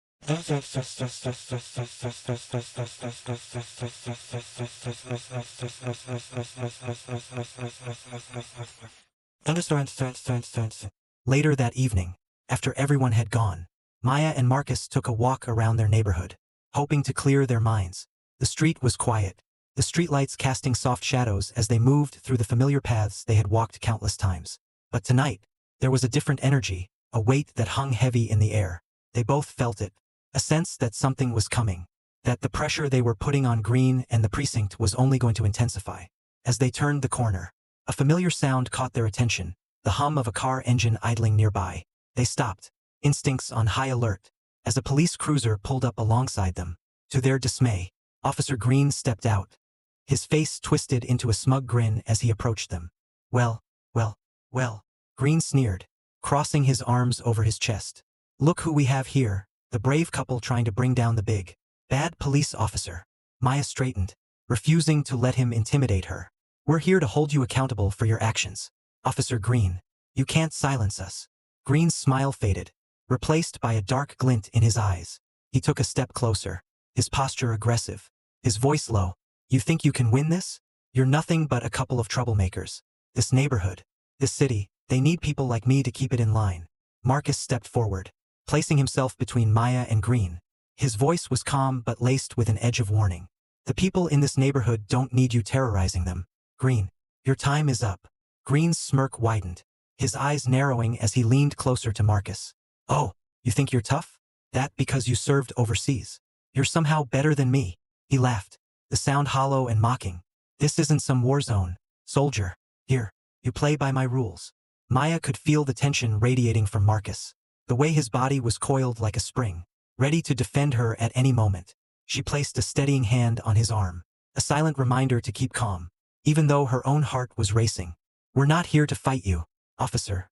Later that evening, after everyone had gone, Maya and Marcus took a walk around their neighborhood, hoping to clear their minds. The street was quiet, the streetlights casting soft shadows as they moved through the familiar paths they had walked countless times. But tonight, there was a different energy, a weight that hung heavy in the air. They both felt it, a sense that something was coming, that the pressure they were putting on Green and the precinct was only going to intensify. As they turned the corner, a familiar sound caught their attention, the hum of a car engine idling nearby. They stopped, instincts on high alert, as a police cruiser pulled up alongside them. To their dismay, Officer Green stepped out, his face twisted into a smug grin as he approached them. Well, Green sneered, crossing his arms over his chest. Look who we have here, the brave couple trying to bring down the big, bad police officer. Maya straightened, refusing to let him intimidate her. We're here to hold you accountable for your actions. Officer Green, you can't silence us. Green's smile faded, replaced by a dark glint in his eyes. He took a step closer, his posture aggressive, his voice low. You think you can win this? You're nothing but a couple of troublemakers. This neighborhood, this city, they need people like me to keep it in line. Marcus stepped forward, placing himself between Maya and Green. His voice was calm but laced with an edge of warning. The people in this neighborhood don't need you terrorizing them. Green, your time is up. Green's smirk widened, his eyes narrowing as he leaned closer to Marcus. Oh, you think you're tough? That because you served overseas. You're somehow better than me. He laughed, the sound hollow and mocking. This isn't some war zone, soldier. Here, you play by my rules. Maya could feel the tension radiating from Marcus, the way his body was coiled like a spring, ready to defend her at any moment. She placed a steadying hand on his arm, a silent reminder to keep calm, even though her own heart was racing. We're not here to fight you, officer,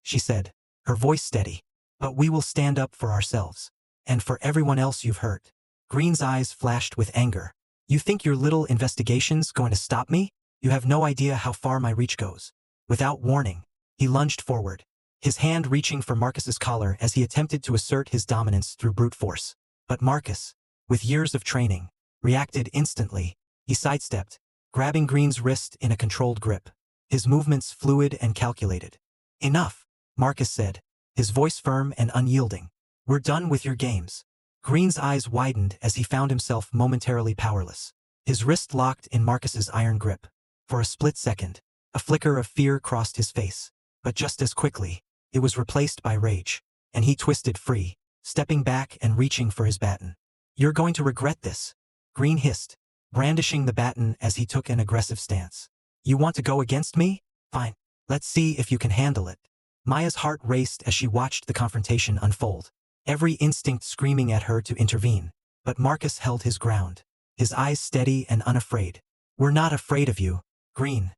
she said, her voice steady, but we will stand up for ourselves, and for everyone else you've hurt. Green's eyes flashed with anger. You think your little investigation's going to stop me? You have no idea how far my reach goes. Without warning, he lunged forward, his hand reaching for Marcus's collar as he attempted to assert his dominance through brute force. But Marcus, with years of training, reacted instantly. He sidestepped, grabbing Green's wrist in a controlled grip. His movements fluid and calculated. "Enough," Marcus said, his voice firm and unyielding. "We're done with your games." Green's eyes widened as he found himself momentarily powerless. His wrist locked in Marcus's iron grip. For a split second, a flicker of fear crossed his face. But just as quickly, it was replaced by rage, and he twisted free, stepping back and reaching for his baton. "You're going to regret this," Green hissed, brandishing the baton as he took an aggressive stance. "You want to go against me? Fine. Let's see if you can handle it." Maya's heart raced as she watched the confrontation unfold, every instinct screaming at her to intervene. But Marcus held his ground, his eyes steady and unafraid. "We're not afraid of you, Green,"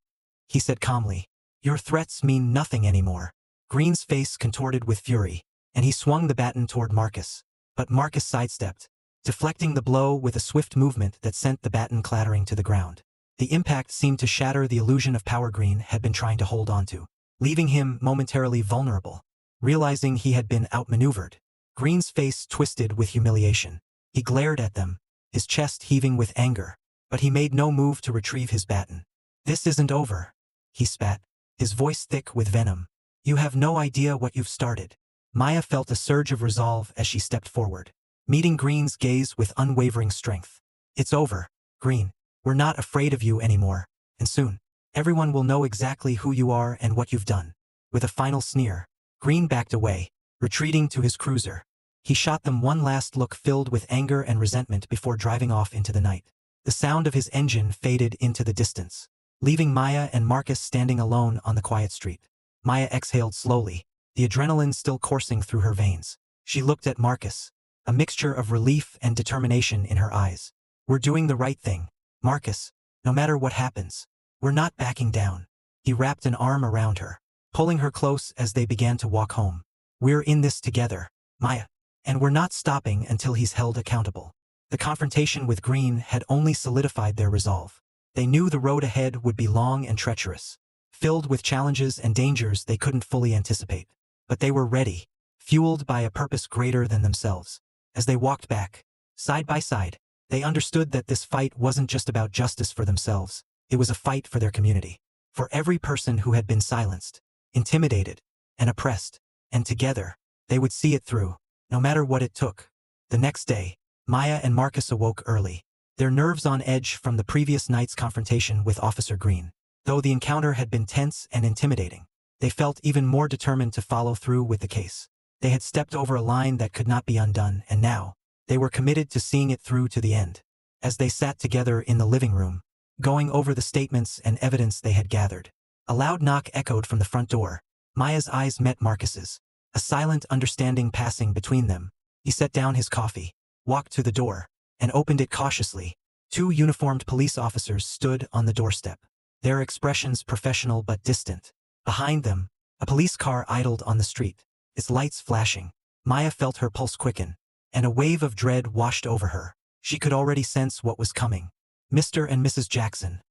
he said calmly. "Your threats mean nothing anymore." Green's face contorted with fury, and he swung the baton toward Marcus. But Marcus sidestepped, deflecting the blow with a swift movement that sent the baton clattering to the ground. The impact seemed to shatter the illusion of power Green had been trying to hold onto, leaving him momentarily vulnerable. Realizing he had been outmaneuvered, Green's face twisted with humiliation. He glared at them, his chest heaving with anger, but he made no move to retrieve his baton. "This isn't over," he spat, his voice thick with venom. "You have no idea what you've started." Maya felt a surge of resolve as she stepped forward, meeting Green's gaze with unwavering strength. "It's over, Green. We're not afraid of you anymore, and soon, everyone will know exactly who you are and what you've done." With a final sneer, Green backed away, retreating to his cruiser. He shot them one last look filled with anger and resentment before driving off into the night. The sound of his engine faded into the distance, leaving Maya and Marcus standing alone on the quiet street. Maya exhaled slowly, the adrenaline still coursing through her veins. She looked at Marcus, a mixture of relief and determination in her eyes. "We're doing the right thing, Marcus, no matter what happens. We're not backing down." He wrapped an arm around her, pulling her close as they began to walk home. "We're in this together, Maya, and we're not stopping until he's held accountable." The confrontation with Green had only solidified their resolve. They knew the road ahead would be long and treacherous, filled with challenges and dangers they couldn't fully anticipate. But they were ready, fueled by a purpose greater than themselves. As they walked back, side by side, they understood that this fight wasn't just about justice for themselves, it was a fight for their community. For every person who had been silenced, intimidated, and oppressed, and together, they would see it through, no matter what it took. The next day, Maya and Marcus awoke early, their nerves on edge from the previous night's confrontation with Officer Green. Though the encounter had been tense and intimidating, they felt even more determined to follow through with the case. They had stepped over a line that could not be undone, and now, they were committed to seeing it through to the end. As they sat together in the living room, going over the statements and evidence they had gathered, a loud knock echoed from the front door. Maya's eyes met Marcus's, a silent understanding passing between them. He set down his coffee, walked to the door, and opened it cautiously. Two uniformed police officers stood on the doorstep, their expressions professional but distant. Behind them, a police car idled on the street, its lights flashing. Maya felt her pulse quicken, and a wave of dread washed over her. She could already sense what was coming. "Mr. and Mrs. Jackson,"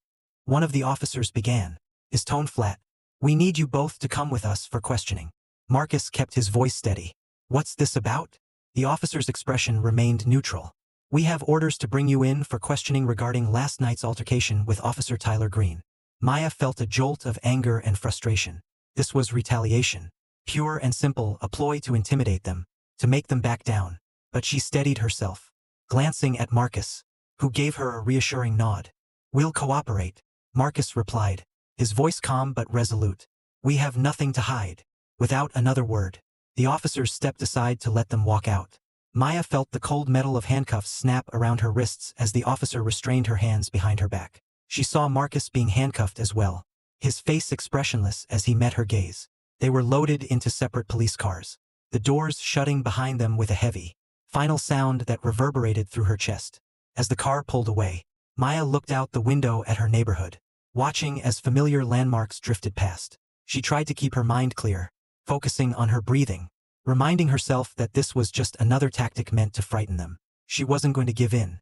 one of the officers began, his tone flat. "We need you both to come with us for questioning." Marcus kept his voice steady. "What's this about?" The officer's expression remained neutral. "We have orders to bring you in for questioning regarding last night's altercation with Officer Tyler Green." Maya felt a jolt of anger and frustration. This was retaliation, pure and simple, a ploy to intimidate them, to make them back down. But she steadied herself, glancing at Marcus, who gave her a reassuring nod. "We'll cooperate," Marcus replied, his voice calm but resolute. "We have nothing to hide." Without another word, the officers stepped aside to let them walk out. Maya felt the cold metal of handcuffs snap around her wrists as the officer restrained her hands behind her back. She saw Marcus being handcuffed as well, his face expressionless as he met her gaze. They were loaded into separate police cars, the doors shutting behind them with a heavy, final sound that reverberated through her chest. As the car pulled away, Maya looked out the window at her neighborhood, watching as familiar landmarks drifted past. She tried to keep her mind clear, focusing on her breathing, reminding herself that this was just another tactic meant to frighten them. She wasn't going to give in.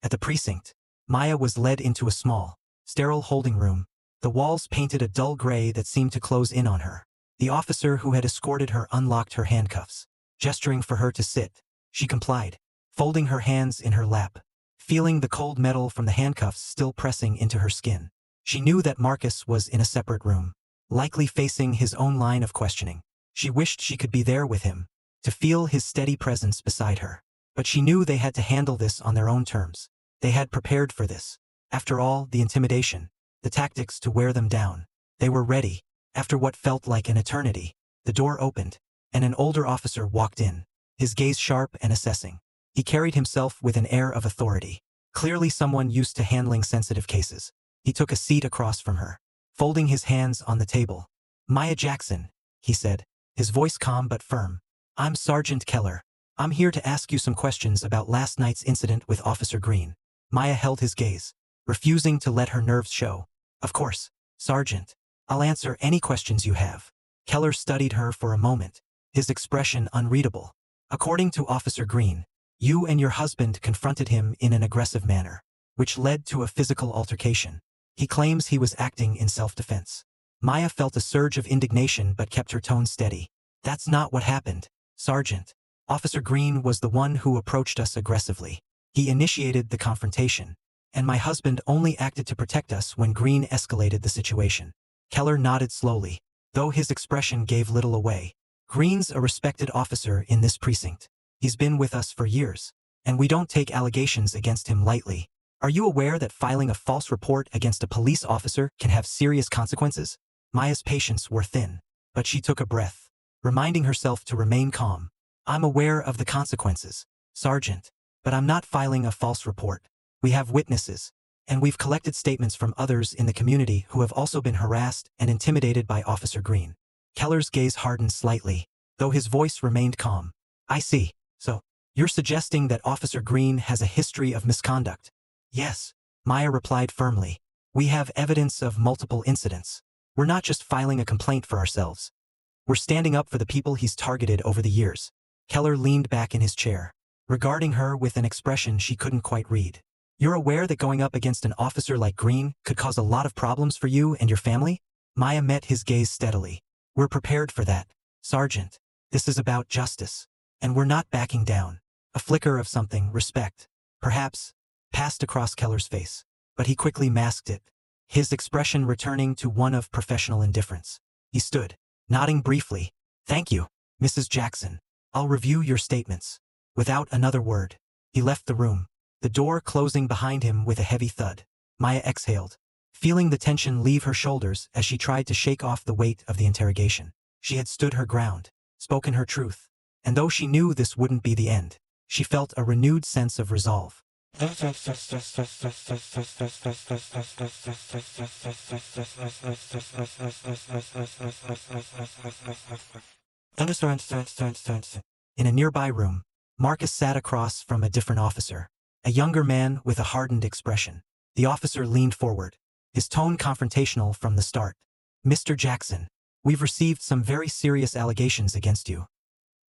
At the precinct, Maya was led into a small, sterile holding room, The walls painted a dull gray that seemed to close in on her. The officer who had escorted her unlocked her handcuffs. Gesturing for her to sit, she complied, folding her hands in her lap, feeling the cold metal from the handcuffs still pressing into her skin. She knew that Marcus was in a separate room, likely facing his own line of questioning. She wished she could be there with him, to feel his steady presence beside her. But she knew they had to handle this on their own terms. They had prepared for this. After all, the intimidation, the tactics to wear them down. They were ready. After what felt like an eternity, the door opened, and an older officer walked in, his gaze sharp and assessing. He carried himself with an air of authority, clearly someone used to handling sensitive cases. He took a seat across from her, folding his hands on the table. "Maya Jackson," he said, his voice calm but firm. "I'm Sergeant Keller. I'm here to ask you some questions about last night's incident with Officer Green." Maya held his gaze, refusing to let her nerves show. "Of course, Sergeant. I'll answer any questions you have." Keller studied her for a moment, his expression unreadable. "According to Officer Green, you and your husband confronted him in an aggressive manner, which led to a physical altercation. He claims he was acting in self-defense." Maya felt a surge of indignation but kept her tone steady. "That's not what happened, Sergeant. Officer Green was the one who approached us aggressively. He initiated the confrontation, and my husband only acted to protect us when Green escalated the situation." Keller nodded slowly, though his expression gave little away. "Green's a respected officer in this precinct. He's been with us for years, and we don't take allegations against him lightly. Are you aware that filing a false report against a police officer can have serious consequences?" Maya's patience wore thin, but she took a breath, reminding herself to remain calm. "I'm aware of the consequences, Sergeant, but I'm not filing a false report. We have witnesses, and we've collected statements from others in the community who have also been harassed and intimidated by Officer Green." Keller's gaze hardened slightly, though his voice remained calm. "I see. So, you're suggesting that Officer Green has a history of misconduct?" "Yes," Maya replied firmly. "We have evidence of multiple incidents. We're not just filing a complaint for ourselves. We're standing up for the people he's targeted over the years." Keller leaned back in his chair, regarding her with an expression she couldn't quite read. "You're aware that going up against an officer like Green could cause a lot of problems for you and your family?" Maya met his gaze steadily. "We're prepared for that, Sergeant. This is about justice, and we're not backing down." A flicker of something, respect, perhaps, passed across Keller's face, but he quickly masked it, his expression returning to one of professional indifference. He stood, nodding briefly. "Thank you, Mrs. Jackson. I'll review your statements." Without another word, he left the room, the door closing behind him with a heavy thud. Maya exhaled, feeling the tension leave her shoulders as she tried to shake off the weight of the interrogation. She had stood her ground, spoken her truth, and though she knew this wouldn't be the end, she felt a renewed sense of resolve. In a nearby room, Marcus sat across from a different officer, a younger man with a hardened expression. The officer leaned forward, his tone confrontational from the start. "Mr. Jackson, we've received some very serious allegations against you,"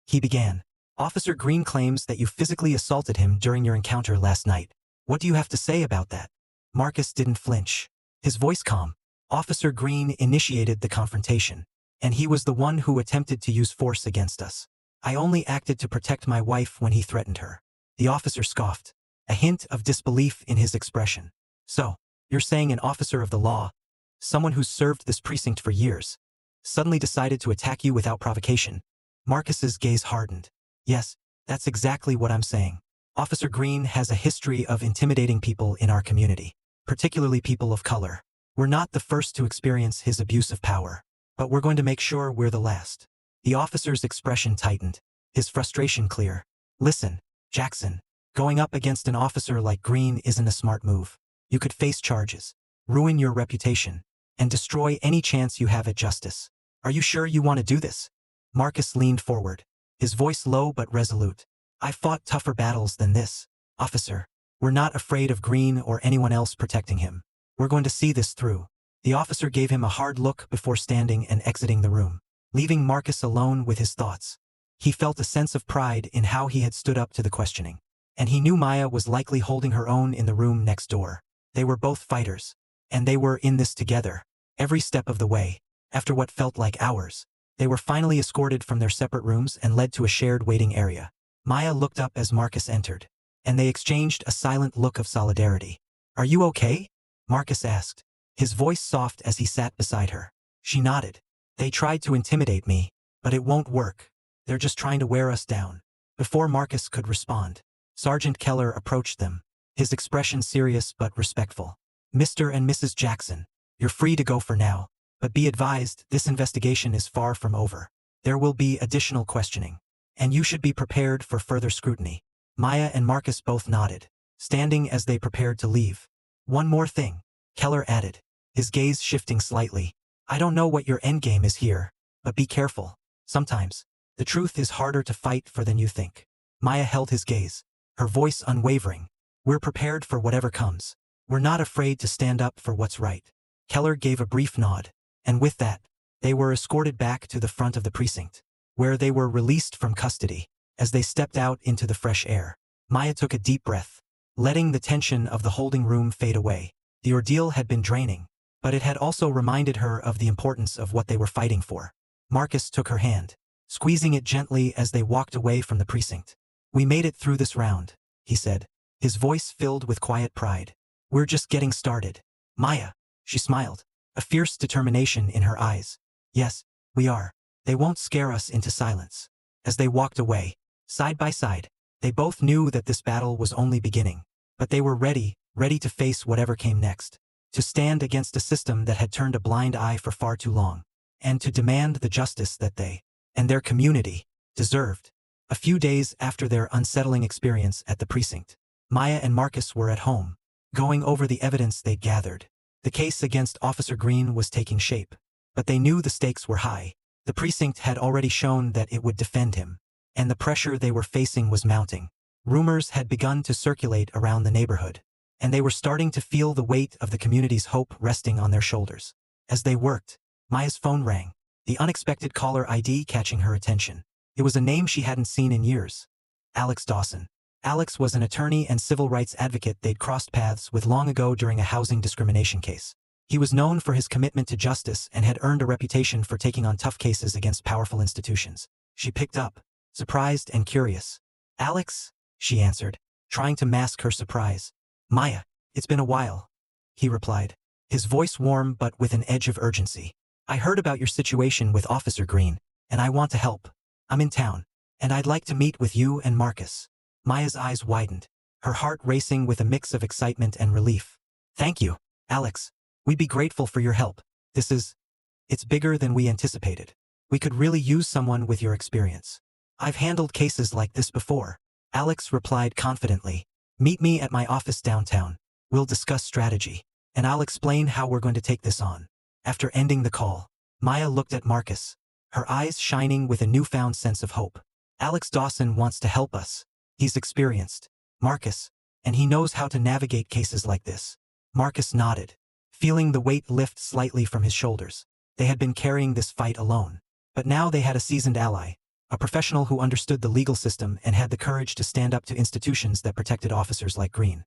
he began. "Officer Green claims that you physically assaulted him during your encounter last night. What do you have to say about that?" Marcus didn't flinch, his voice calm. "Officer Green initiated the confrontation, and he was the one who attempted to use force against us. I only acted to protect my wife when he threatened her." The officer scoffed, a hint of disbelief in his expression. "So, you're saying an officer of the law, someone who's served this precinct for years, suddenly decided to attack you without provocation?" Marcus's gaze hardened. "Yes, that's exactly what I'm saying. Officer Green has a history of intimidating people in our community, particularly people of color. We're not the first to experience his abuse of power, but we're going to make sure we're the last." The officer's expression tightened, his frustration clear. "Listen, Jackson, going up against an officer like Green isn't a smart move. You could face charges, ruin your reputation, and destroy any chance you have at justice. Are you sure you want to do this?" Marcus leaned forward, his voice low but resolute. "I fought tougher battles than this, officer. We're not afraid of Green or anyone else protecting him. We're going to see this through." The officer gave him a hard look before standing and exiting the room, leaving Marcus alone with his thoughts. He felt a sense of pride in how he had stood up to the questioning, and he knew Maya was likely holding her own in the room next door. They were both fighters, and they were in this together. every step of the way. After what felt like hours, they were finally escorted from their separate rooms and led to a shared waiting area. Maya looked up as Marcus entered, and they exchanged a silent look of solidarity. "Are you okay?" Marcus asked, his voice soft as he sat beside her. She nodded. "They tried to intimidate me, but it won't work. They're just trying to wear us down." Before Marcus could respond, Sergeant Keller approached them, his expression serious but respectful. "Mr. and Mrs. Jackson, you're free to go for now, but be advised this investigation is far from over. There will be additional questioning, and you should be prepared for further scrutiny." Maya and Marcus both nodded, standing as they prepared to leave. "One more thing," Keller added, his gaze shifting slightly. "I don't know what your endgame is here, but be careful. Sometimes, the truth is harder to fight for than you think." Maya held his gaze, her voice unwavering. "We're prepared for whatever comes. We're not afraid to stand up for what's right." Keller gave a brief nod, and with that, they were escorted back to the front of the precinct, where they were released from custody. As they stepped out into the fresh air, Maya took a deep breath, letting the tension of the holding room fade away. The ordeal had been draining, but it had also reminded her of the importance of what they were fighting for. Marcus took her hand, squeezing it gently as they walked away from the precinct. "We made it through this round," he said, his voice filled with quiet pride. "We're just getting started." "Maya," she smiled, a fierce determination in her eyes. "Yes, we are. They won't scare us into silence." As they walked away, side by side, they both knew that this battle was only beginning, but they were ready to face whatever came next, to stand against a system that had turned a blind eye for far too long, and to demand the justice that they, and their community, deserved. A few days after their unsettling experience at the precinct, Maya and Marcus were at home, going over the evidence they'd gathered. The case against Officer Green was taking shape, but they knew the stakes were high. The precinct had already shown that it would defend him, and the pressure they were facing was mounting. Rumors had begun to circulate around the neighborhood, and they were starting to feel the weight of the community's hope resting on their shoulders. As they worked, Maya's phone rang, the unexpected caller ID catching her attention. It was a name she hadn't seen in years. Alex Dawson. Alex was an attorney and civil rights advocate they'd crossed paths with long ago during a housing discrimination case. He was known for his commitment to justice and had earned a reputation for taking on tough cases against powerful institutions. She picked up, surprised and curious. "Alex?" she answered, trying to mask her surprise. "Maya, it's been a while," he replied, his voice warm but with an edge of urgency. "I heard about your situation with Officer Green, and I want to help. I'm in town, and I'd like to meet with you and Marcus." Maya's eyes widened, her heart racing with a mix of excitement and relief. "Thank you, Alex. We'd be grateful for your help. It's bigger than we anticipated. We could really use someone with your experience." "I've handled cases like this before," Alex replied confidently. "Meet me at my office downtown. We'll discuss strategy, and I'll explain how we're going to take this on." After ending the call, Maya looked at Marcus, her eyes shining with a newfound sense of hope. "Alex Dawson wants to help us. He's experienced, Marcus, and he knows how to navigate cases like this." Marcus nodded, feeling the weight lift slightly from his shoulders. They had been carrying this fight alone, but now they had a seasoned ally, a professional who understood the legal system and had the courage to stand up to institutions that protected officers like Green.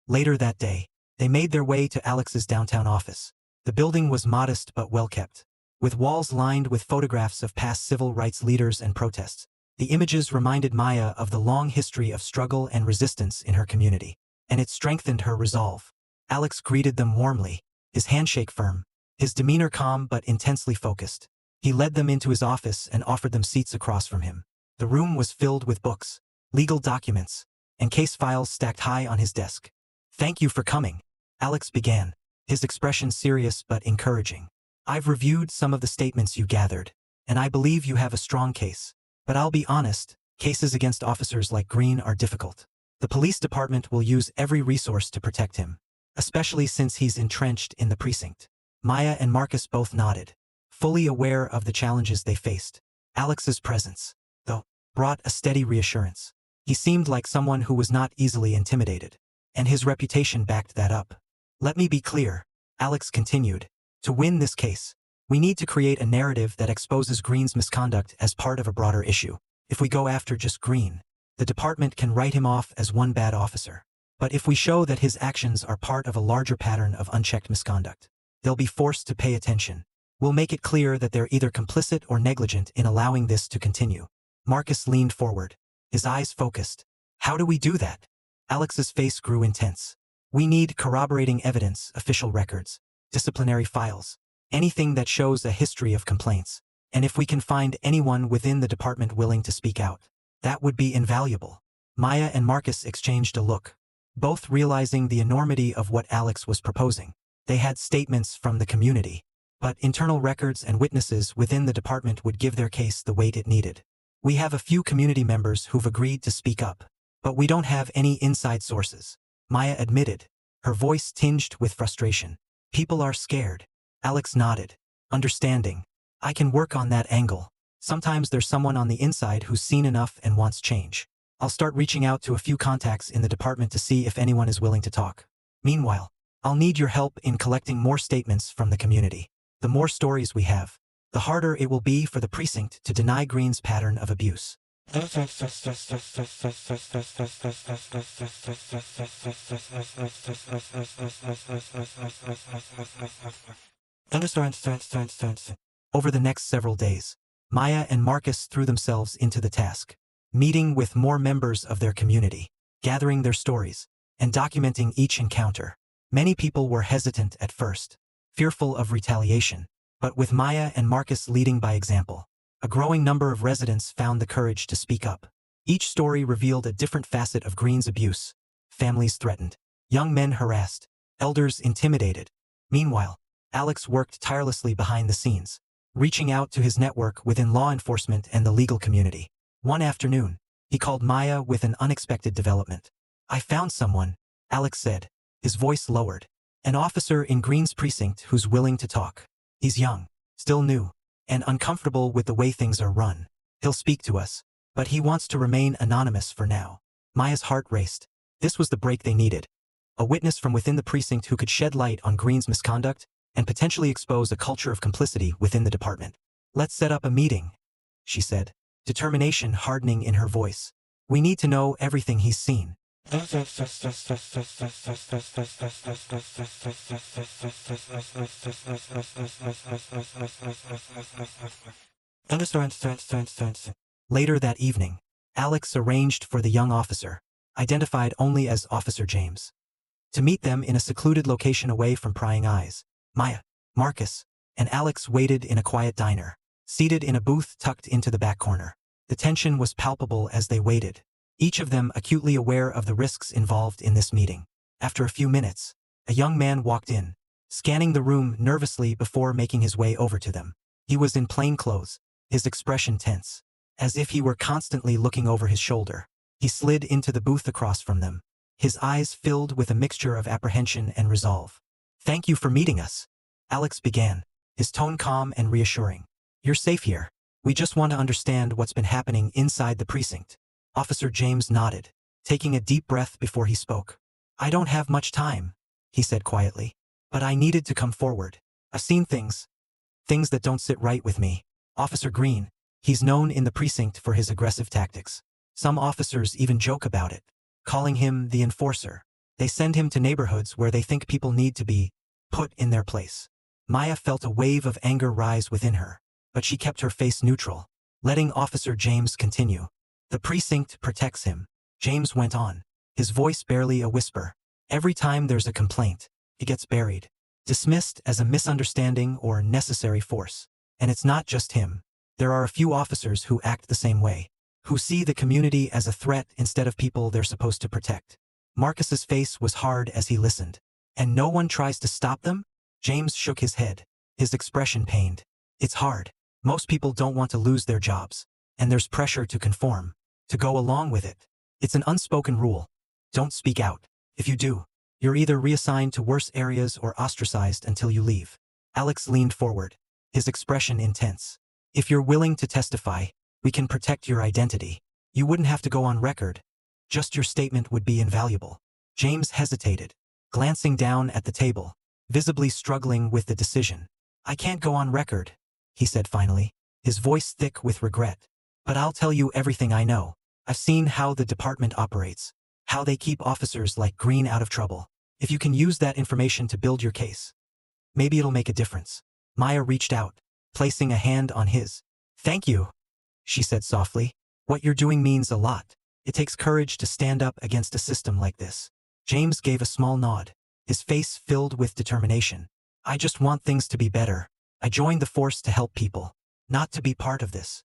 Later that day, they made their way to Alex's downtown office. The building was modest but well-kept, with walls lined with photographs of past civil rights leaders and protests. The images reminded Maya of the long history of struggle and resistance in her community, and it strengthened her resolve. Alex greeted them warmly, his handshake firm, his demeanor calm but intensely focused. He led them into his office and offered them seats across from him. The room was filled with books, legal documents, and case files stacked high on his desk. "Thank you for coming," Alex began, his expression serious but encouraging. "I've reviewed some of the statements you gathered, and I believe you have a strong case. But I'll be honest, cases against officers like Green are difficult. The police department will use every resource to protect him, especially since he's entrenched in the precinct." Maya and Marcus both nodded, fully aware of the challenges they faced. Alex's presence, though, brought a steady reassurance. He seemed like someone who was not easily intimidated, and his reputation backed that up. "Let me be clear," Alex continued. "To win this case, We need to create a narrative that exposes Green's misconduct as part of a broader issue. If we go after just Green, the department can write him off as one bad officer. But if we show that his actions are part of a larger pattern of unchecked misconduct, they'll be forced to pay attention. We'll make it clear that they're either complicit or negligent in allowing this to continue. Marcus leaned forward, his eyes focused. How do we do that? Alex's face grew intense. We need corroborating evidence, official records, disciplinary files, anything that shows a history of complaints. And if we can find anyone within the department willing to speak out, that would be invaluable. Maya and Marcus exchanged a look, both realizing the enormity of what Alex was proposing. They had statements from the community, but internal records and witnesses within the department would give their case the weight it needed. We have a few community members who've agreed to speak up, but we don't have any inside sources, Maya admitted, her voice tinged with frustration. People are scared. Alex nodded, understanding. I can work on that angle. Sometimes there's someone on the inside who's seen enough and wants change. I'll start reaching out to a few contacts in the department to see if anyone is willing to talk. Meanwhile, I'll need your help in collecting more statements from the community. The more stories we have, the harder it will be for the precinct to deny Green's pattern of abuse. Over the next several days, Maya and Marcus threw themselves into the task, meeting with more members of their community, gathering their stories, and documenting each encounter. Many people were hesitant at first, fearful of retaliation, but with Maya and Marcus leading by example, a growing number of residents found the courage to speak up. Each story revealed a different facet of Green's abuse: families threatened, young men harassed, elders intimidated. Meanwhile, Alex worked tirelessly behind the scenes, reaching out to his network within law enforcement and the legal community. One afternoon, he called Maya with an unexpected development. I found someone, Alex said, his voice lowered. An officer in Green's precinct who's willing to talk. He's young, still new, and uncomfortable with the way things are run. He'll speak to us, but he wants to remain anonymous for now. Maya's heart raced. This was the break they needed. A witness from within the precinct who could shed light on Green's misconduct and potentially expose a culture of complicity within the department. Let's set up a meeting, she said, determination hardening in her voice. We need to know everything he's seen. Later that evening, Alex arranged for the young officer, identified only as Officer James, to meet them in a secluded location away from prying eyes. Maya, Marcus, and Alex waited in a quiet diner, seated in a booth tucked into the back corner. The tension was palpable as they waited, each of them acutely aware of the risks involved in this meeting. After a few minutes, a young man walked in, scanning the room nervously before making his way over to them. He was in plain clothes, his expression tense, as if he were constantly looking over his shoulder. He slid into the booth across from them, his eyes filled with a mixture of apprehension and resolve. Thank you for meeting us, Alex began, his tone calm and reassuring. You're safe here. We just want to understand what's been happening inside the precinct. Officer James nodded, taking a deep breath before he spoke. I don't have much time, he said quietly, but I needed to come forward. I've seen things that don't sit right with me. Officer Green, he's known in the precinct for his aggressive tactics. Some officers even joke about it, calling him the enforcer. They send him to neighborhoods where they think people need to be put in their place. Maya felt a wave of anger rise within her, but she kept her face neutral, letting Officer James continue. The precinct protects him, James went on, his voice barely a whisper. Every time there's a complaint, it gets buried, dismissed as a misunderstanding or necessary force. And it's not just him. There are a few officers who act the same way, who see the community as a threat instead of people they're supposed to protect. Marcus's face was hard as he listened. And no one tries to stop them? James shook his head, his expression pained. It's hard. Most people don't want to lose their jobs, and there's pressure to conform, to go along with it. It's an unspoken rule. Don't speak out. If you do, you're either reassigned to worse areas or ostracized until you leave. Alex leaned forward, his expression intense. If you're willing to testify, we can protect your identity. You wouldn't have to go on record. Just your statement would be invaluable. James hesitated, glancing down at the table, visibly struggling with the decision. I can't go on record, he said finally, his voice thick with regret. But I'll tell you everything I know. I've seen how the department operates, how they keep officers like Green out of trouble. If you can use that information to build your case, maybe it'll make a difference. Maya reached out, placing a hand on his. Thank you, she said softly. What you're doing means a lot. It takes courage to stand up against a system like this. James gave a small nod, his face filled with determination. I just want things to be better. I joined the force to help people, not to be part of this.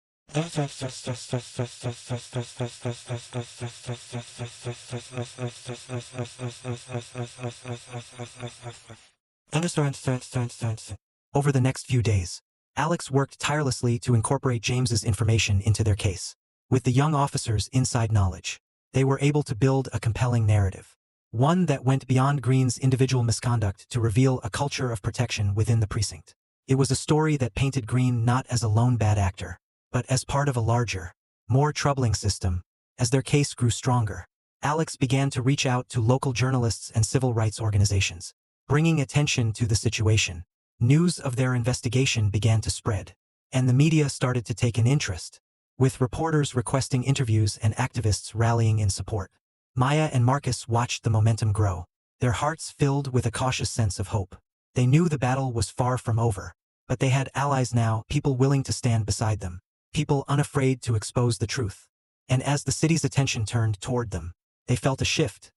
Over the next few days, Alex worked tirelessly to incorporate James's information into their case. With the young officer's inside knowledge, they were able to build a compelling narrative. One that went beyond Green's individual misconduct to reveal a culture of protection within the precinct. It was a story that painted Green not as a lone bad actor, but as part of a larger, more troubling system. As their case grew stronger, Alex began to reach out to local journalists and civil rights organizations, bringing attention to the situation. News of their investigation began to spread, and the media started to take an interest, with reporters requesting interviews and activists rallying in support. Maya and Marcus watched the momentum grow, their hearts filled with a cautious sense of hope. They knew the battle was far from over, but they had allies now, people willing to stand beside them, people unafraid to expose the truth. And as the city's attention turned toward them, they felt a shift,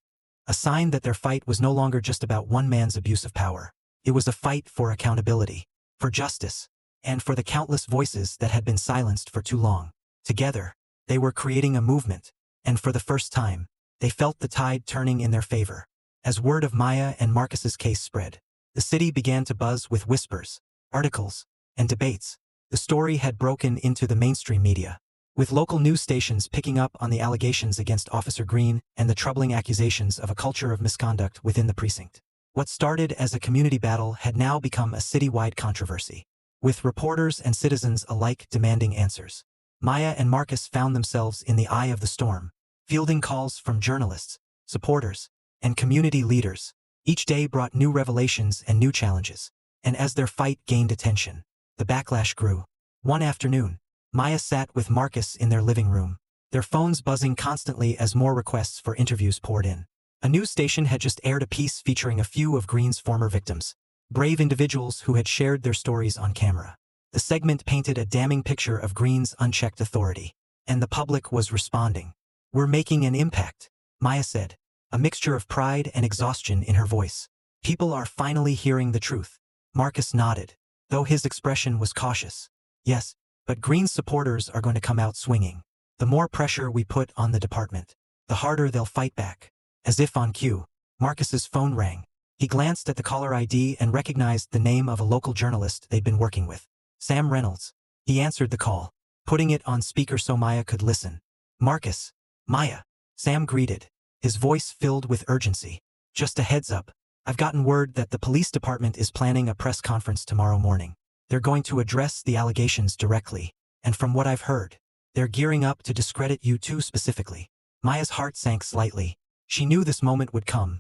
a sign that their fight was no longer just about one man's abuse of power. It was a fight for accountability, for justice, and for the countless voices that had been silenced for too long. Together, they were creating a movement, and for the first time, they felt the tide turning in their favor. As word of Maya and Marcus's case spread, the city began to buzz with whispers, articles, and debates. The story had broken into the mainstream media, with local news stations picking up on the allegations against Officer Green and the troubling accusations of a culture of misconduct within the precinct. What started as a community battle had now become a citywide controversy, with reporters and citizens alike demanding answers. Maya and Marcus found themselves in the eye of the storm, fielding calls from journalists, supporters, and community leaders. Each day brought new revelations and new challenges, and as their fight gained attention, the backlash grew. One afternoon, Maya sat with Marcus in their living room, their phones buzzing constantly as more requests for interviews poured in. A news station had just aired a piece featuring a few of Green's former victims, brave individuals who had shared their stories on camera. The segment painted a damning picture of Green's unchecked authority, and the public was responding. We're making an impact, Maya said, a mixture of pride and exhaustion in her voice. People are finally hearing the truth. Marcus nodded, though his expression was cautious. Yes, but Green's supporters are going to come out swinging. The more pressure we put on the department, the harder they'll fight back. As if on cue, Marcus's phone rang. He glanced at the caller ID and recognized the name of a local journalist they'd been working with, Sam Reynolds. He answered the call, putting it on speaker so Maya could listen. Marcus. Maya. Sam greeted, his voice filled with urgency. Just a heads up, I've gotten word that the police department is planning a press conference tomorrow morning. They're going to address the allegations directly, and from what I've heard, they're gearing up to discredit you two specifically. Maya's heart sank slightly. She knew this moment would come.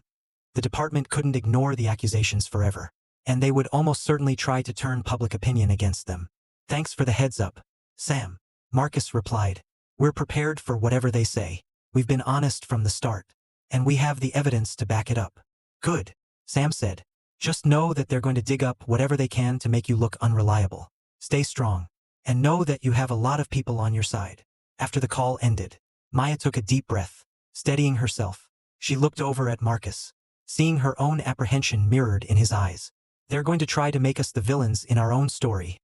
The department couldn't ignore the accusations forever, and they would almost certainly try to turn public opinion against them. Thanks for the heads up, Sam. Marcus replied. We're prepared for whatever they say. We've been honest from the start, and we have the evidence to back it up. Good, Sam said. Just know that they're going to dig up whatever they can to make you look unreliable. Stay strong, and know that you have a lot of people on your side. After the call ended, Maya took a deep breath, steadying herself. She looked over at Marcus, seeing her own apprehension mirrored in his eyes. They're going to try to make us the villains in our own story,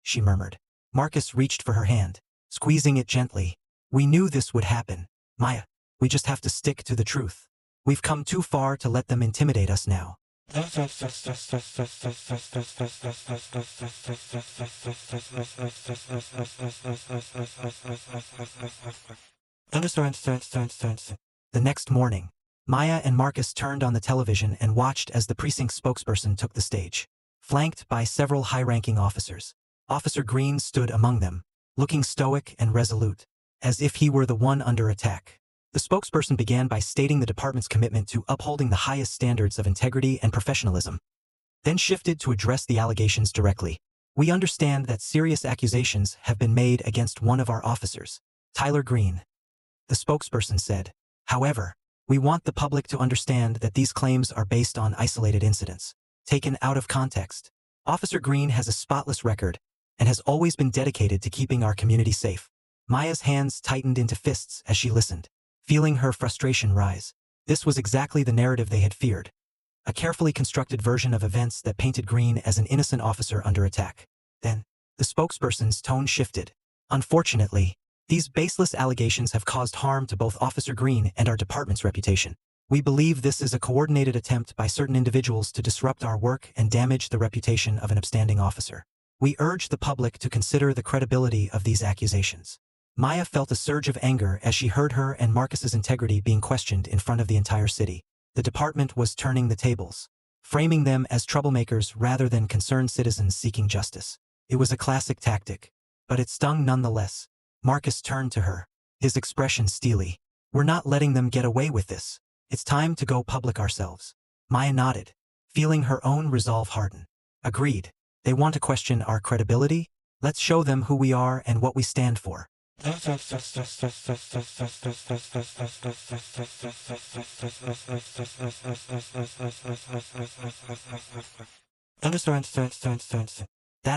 she murmured. Marcus reached for her hand, squeezing it gently. We knew this would happen, Maya. We just have to stick to the truth. We've come too far to let them intimidate us now. The next morning, Maya and Marcus turned on the television and watched as the precinct spokesperson took the stage. Flanked by several high-ranking officers, Officer Green stood among them, looking stoic and resolute, as if he were the one under attack. The spokesperson began by stating the department's commitment to upholding the highest standards of integrity and professionalism. then shifted to address the allegations directly. We understand that serious accusations have been made against one of our officers, Tyler Green, the spokesperson said. However, we want the public to understand that these claims are based on isolated incidents, taken out of context. Officer Green has a spotless record and has always been dedicated to keeping our community safe. Maya's hands tightened into fists as she listened, feeling her frustration rise. This was exactly the narrative they had feared. A carefully constructed version of events that painted Green as an innocent officer under attack. Then, the spokesperson's tone shifted. Unfortunately, these baseless allegations have caused harm to both Officer Green and our department's reputation. We believe this is a coordinated attempt by certain individuals to disrupt our work and damage the reputation of an upstanding officer. We urge the public to consider the credibility of these accusations. Maya felt a surge of anger as she heard her and Marcus's integrity being questioned in front of the entire city. The department was turning the tables, framing them as troublemakers rather than concerned citizens seeking justice. It was a classic tactic, but it stung nonetheless. Marcus turned to her, his expression steely. We're not letting them get away with this. It's time to go public ourselves. Maya nodded, feeling her own resolve harden. Agreed. They want to question our credibility? Let's show them who we are and what we stand for. That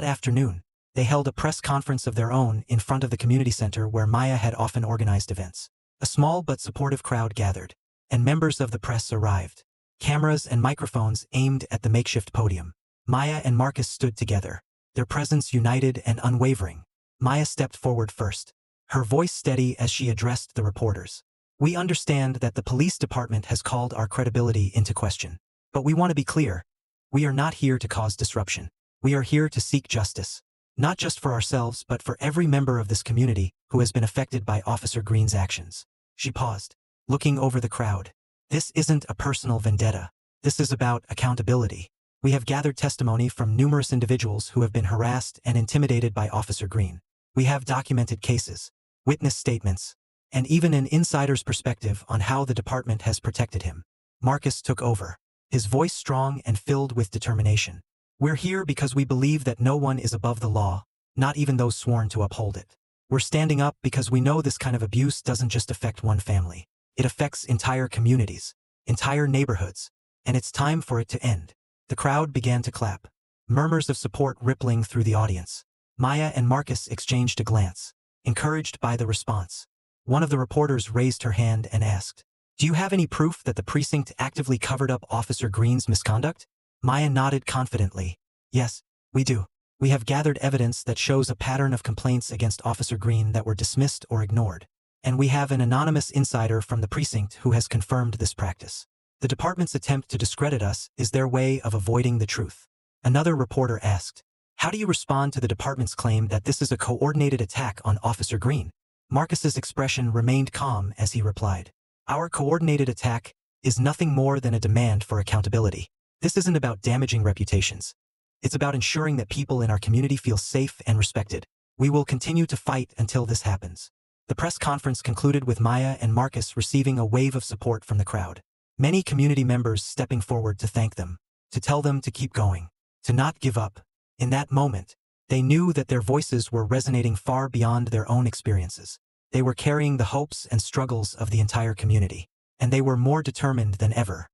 afternoon, they held a press conference of their own in front of the community center where Maya had often organized events. A small but supportive crowd gathered, and members of the press arrived. Cameras and microphones aimed at the makeshift podium. Maya and Marcus stood together, their presence united and unwavering. Maya stepped forward first, her voice steady as she addressed the reporters. We understand that the police department has called our credibility into question. But we want to be clear. We are not here to cause disruption. We are here to seek justice. Not just for ourselves but for every member of this community who has been affected by Officer Green's actions. She paused, looking over the crowd. This isn't a personal vendetta. This is about accountability. We have gathered testimony from numerous individuals who have been harassed and intimidated by Officer Green. We have documented cases, witness statements, and even an insider's perspective on how the department has protected him. Marcus took over, his voice strong and filled with determination. We're here because we believe that no one is above the law, not even those sworn to uphold it. We're standing up because we know this kind of abuse doesn't just affect one family. It affects entire communities, entire neighborhoods, and it's time for it to end. The crowd began to clap, murmurs of support rippling through the audience. Maya and Marcus exchanged a glance, encouraged by the response. One of the reporters raised her hand and asked, "Do you have any proof that the precinct actively covered up Officer Green's misconduct?" Maya nodded confidently. Yes, we do. We have gathered evidence that shows a pattern of complaints against Officer Green that were dismissed or ignored. And we have an anonymous insider from the precinct who has confirmed this practice. The department's attempt to discredit us is their way of avoiding the truth. Another reporter asked, "How do you respond to the department's claim that this is a coordinated attack on Officer Green?" Marcus's expression remained calm as he replied, "Our coordinated attack is nothing more than a demand for accountability. This isn't about damaging reputations. It's about ensuring that people in our community feel safe and respected. We will continue to fight until this happens." The press conference concluded with Maya and Marcus receiving a wave of support from the crowd. Many community members stepping forward to thank them, to tell them to keep going, to not give up. In that moment, they knew that their voices were resonating far beyond their own experiences. They were carrying the hopes and struggles of the entire community, and they were more determined than ever.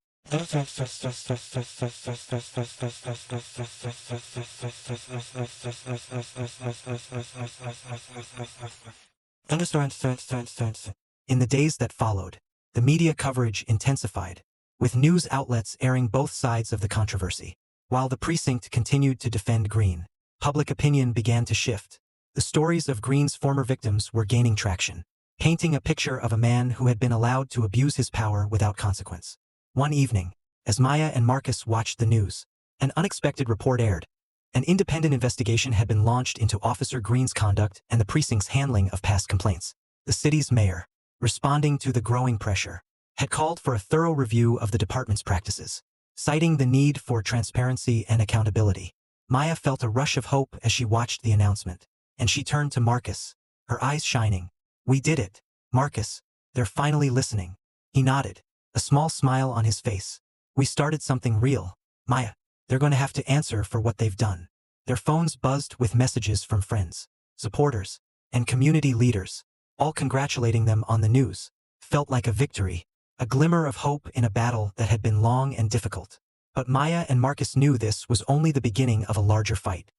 In the days that followed, the media coverage intensified, with news outlets airing both sides of the controversy. While the precinct continued to defend Green, public opinion began to shift. The stories of Green's former victims were gaining traction, painting a picture of a man who had been allowed to abuse his power without consequence. One evening, as Maya and Marcus watched the news, an unexpected report aired. An independent investigation had been launched into Officer Green's conduct and the precinct's handling of past complaints. The city's mayor, responding to the growing pressure, had called for a thorough review of the department's practices, citing the need for transparency and accountability. Maya felt a rush of hope as she watched the announcement, and she turned to Marcus, her eyes shining. "We did it, Marcus. They're finally listening." He nodded, a small smile on his face. "We started something real." Maya, They're going to have to answer for what they've done. Their phones buzzed with messages from friends, supporters, and community leaders, all congratulating them on the news. Felt like a victory, a glimmer of hope in a battle that had been long and difficult. But Maya and Marcus knew this was only the beginning of a larger fight.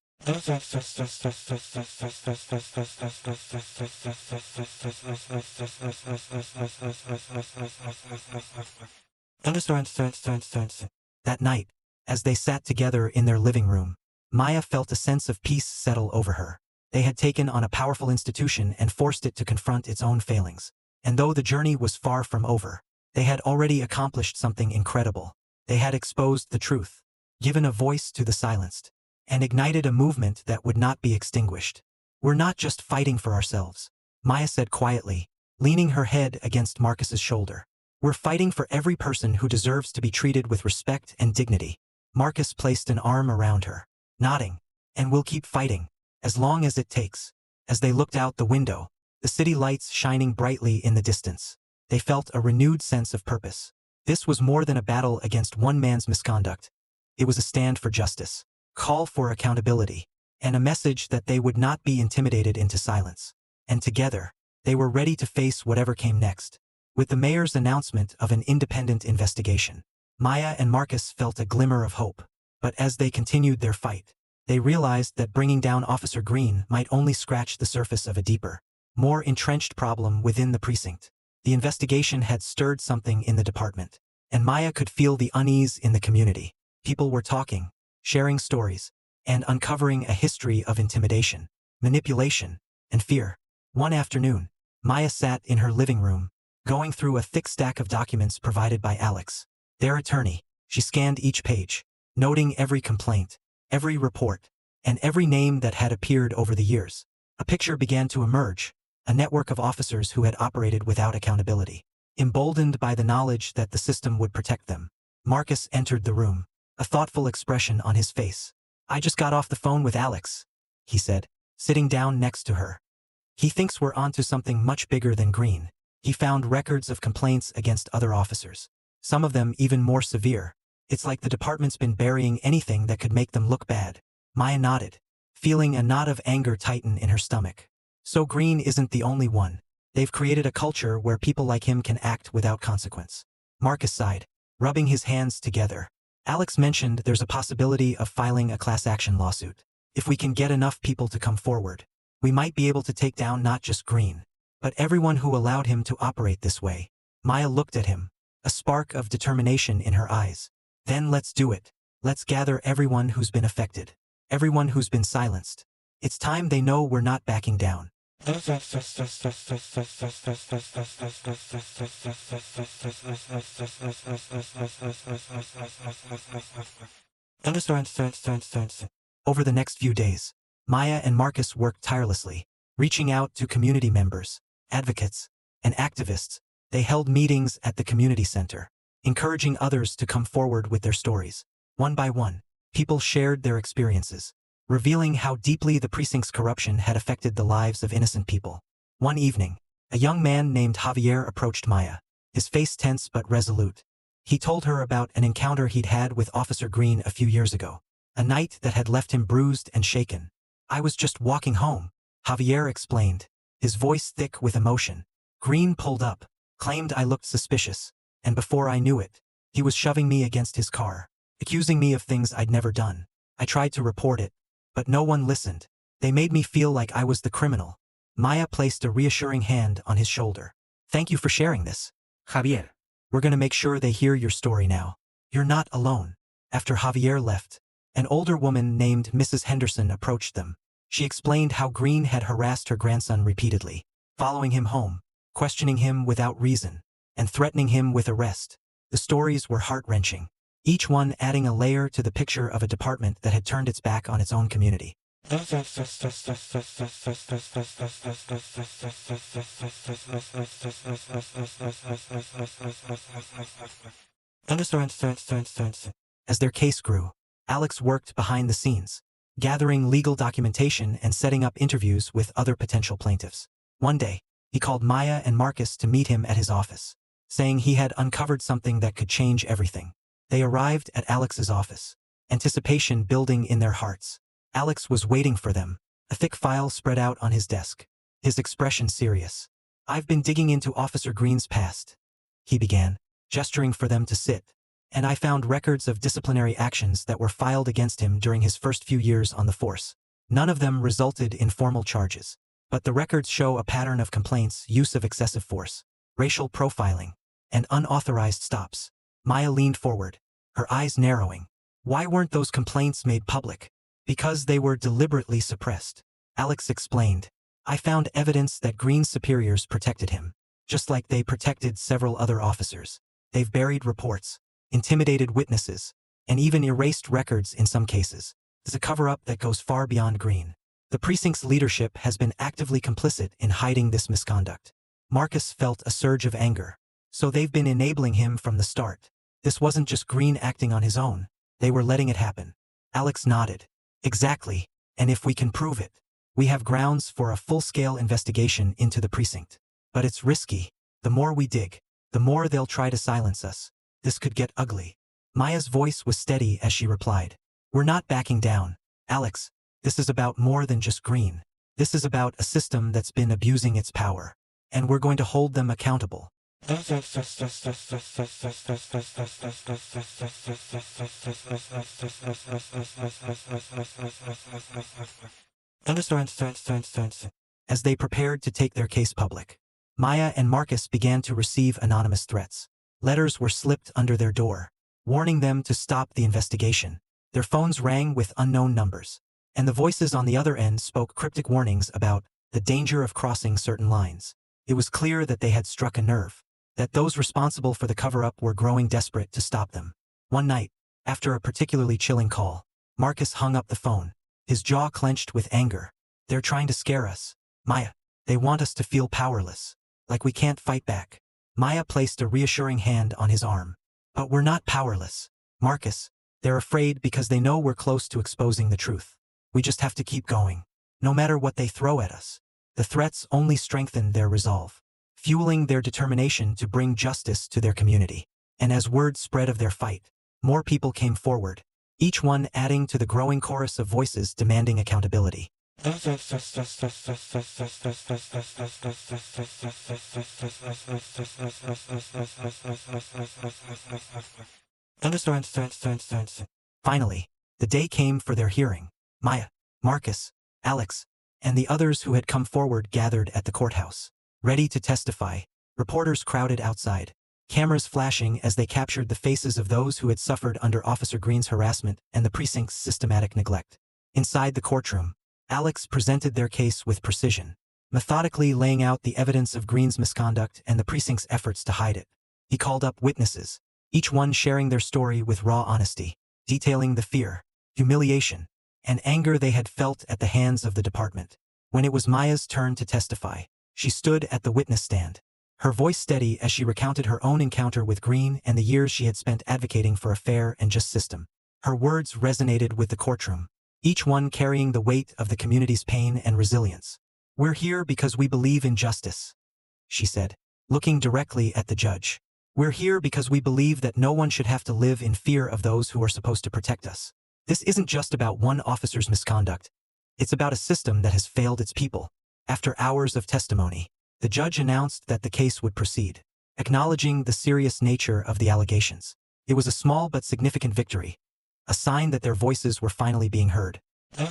That night, as they sat together in their living room, Maya felt a sense of peace settle over her. They had taken on a powerful institution and forced it to confront its own failings. And though the journey was far from over, they had already accomplished something incredible. They had exposed the truth, given a voice to the silenced, and ignited a movement that would not be extinguished. We're not just fighting for ourselves, Maya said quietly, leaning her head against Marcus's shoulder. We're fighting for every person who deserves to be treated with respect and dignity. Marcus placed an arm around her, nodding, and we'll keep fighting, as long as it takes. As they looked out the window, the city lights shining brightly in the distance, they felt a renewed sense of purpose. This was more than a battle against one man's misconduct. It was a stand for justice, call for accountability, and a message that they would not be intimidated into silence. And together, they were ready to face whatever came next. With the mayor's announcement of an independent investigation, Maya and Marcus felt a glimmer of hope. But as they continued their fight, they realized that bringing down Officer Green might only scratch the surface of a deeper, more entrenched problem within the precinct. The investigation had stirred something in the department, and Maya could feel the unease in the community. People were talking, sharing stories, and uncovering a history of intimidation, manipulation, and fear. One afternoon, Maya sat in her living room, going through a thick stack of documents provided by Alex, their attorney. She scanned each page, noting every complaint, every report, and every name that had appeared over the years. A picture began to emerge, a network of officers who had operated without accountability. Emboldened by the knowledge that the system would protect them, Marcus entered the room, a thoughtful expression on his face. I just got off the phone with Alex, he said, sitting down next to her. He thinks we're onto something much bigger than Green. He found records of complaints against other officers, some of them even more severe. It's like the department's been burying anything that could make them look bad. Maya nodded, feeling a knot of anger tighten in her stomach. So Green isn't the only one. They've created a culture where people like him can act without consequence. Marcus sighed, rubbing his hands together. Alex mentioned there's a possibility of filing a class action lawsuit. If we can get enough people to come forward, we might be able to take down not just Green, but everyone who allowed him to operate this way. Maya looked at him, a spark of determination in her eyes. Then let's do it. Let's gather everyone who's been affected, everyone who's been silenced. It's time they know we're not backing down. Over the next few days, Maya and Marcus worked tirelessly, reaching out to community members, advocates, and activists. They held meetings at the community center, encouraging others to come forward with their stories. One by one, people shared their experiences, revealing how deeply the precinct's corruption had affected the lives of innocent people. One evening, a young man named Javier approached Maya, his face tense but resolute. He told her about an encounter he'd had with Officer Green a few years ago, a night that had left him bruised and shaken. I was just walking home, Javier explained, his voice thick with emotion. Green pulled up, claimed I looked suspicious, and before I knew it, he was shoving me against his car, accusing me of things I'd never done. I tried to report it, but no one listened. They made me feel like I was the criminal. Maya placed a reassuring hand on his shoulder. Thank you for sharing this, Javier. We're going to make sure they hear your story now. You're not alone. After Javier left, an older woman named Mrs. Henderson approached them. She explained how Green had harassed her grandson repeatedly, following him home, questioning him without reason, and threatening him with arrest. The stories were heart-wrenching, each one adding a layer to the picture of a department that had turned its back on its own community. As their case grew, Alex worked behind the scenes, gathering legal documentation and setting up interviews with other potential plaintiffs. One day, he called Maya and Marcus to meet him at his office, saying he had uncovered something that could change everything. They arrived at Alex's office, anticipation building in their hearts. Alex was waiting for them, a thick file spread out on his desk, his expression serious. "I've been digging into Officer Green's past," he began, gesturing for them to sit, "and I found records of disciplinary actions that were filed against him during his first few years on the force. None of them resulted in formal charges, but the records show a pattern of complaints, use of excessive force, racial profiling, and unauthorized stops." Maya leaned forward, her eyes narrowing. "Why weren't those complaints made public?" "Because they were deliberately suppressed," Alex explained. "I found evidence that Green's superiors protected him, just like they protected several other officers. They've buried reports, intimidated witnesses, and even erased records in some cases. It's a cover-up that goes far beyond Green. The precinct's leadership has been actively complicit in hiding this misconduct." Marcus felt a surge of anger. "So they've been enabling him from the start. This wasn't just Green acting on his own. They were letting it happen." Alex nodded. "Exactly, and if we can prove it, we have grounds for a full-scale investigation into the precinct. But it's risky. The more we dig, the more they'll try to silence us. This could get ugly." Maya's voice was steady as she replied. "We're not backing down, Alex. This is about more than just Green. This is about a system that's been abusing its power, and we're going to hold them accountable." As they prepared to take their case public, Maya and Marcus began to receive anonymous threats. Letters were slipped under their door, warning them to stop the investigation. Their phones rang with unknown numbers, and the voices on the other end spoke cryptic warnings about the danger of crossing certain lines. It was clear that they had struck a nerve, that those responsible for the cover-up were growing desperate to stop them. One night, after a particularly chilling call, Marcus hung up the phone, his jaw clenched with anger. "They're trying to scare us, Maya. They want us to feel powerless, like we can't fight back." Maya placed a reassuring hand on his arm. "But we're not powerless, Marcus. They're afraid because they know we're close to exposing the truth. We just have to keep going, no matter what they throw at us." The threats only strengthened their resolve, fueling their determination to bring justice to their community. And as word spread of their fight, more people came forward, each one adding to the growing chorus of voices demanding accountability. Finally, the day came for their hearing. Maya, Marcus, Alex, and the others who had come forward gathered at the courthouse, ready to testify. Reporters crowded outside, cameras flashing as they captured the faces of those who had suffered under Officer Green's harassment and the precinct's systematic neglect. Inside the courtroom, Alex presented their case with precision, methodically laying out the evidence of Green's misconduct and the precinct's efforts to hide it. He called up witnesses, each one sharing their story with raw honesty, detailing the fear, humiliation, and anger they had felt at the hands of the department. When it was Maya's turn to testify, she stood at the witness stand, her voice steady as she recounted her own encounter with Green and the years she had spent advocating for a fair and just system. Her words resonated with the courtroom, each one carrying the weight of the community's pain and resilience. "We're here because we believe in justice," she said, looking directly at the judge. "We're here because we believe that no one should have to live in fear of those who are supposed to protect us. This isn't just about one officer's misconduct. It's about a system that has failed its people." After hours of testimony, the judge announced that the case would proceed, acknowledging the serious nature of the allegations. It was a small but significant victory, a sign that their voices were finally being heard. In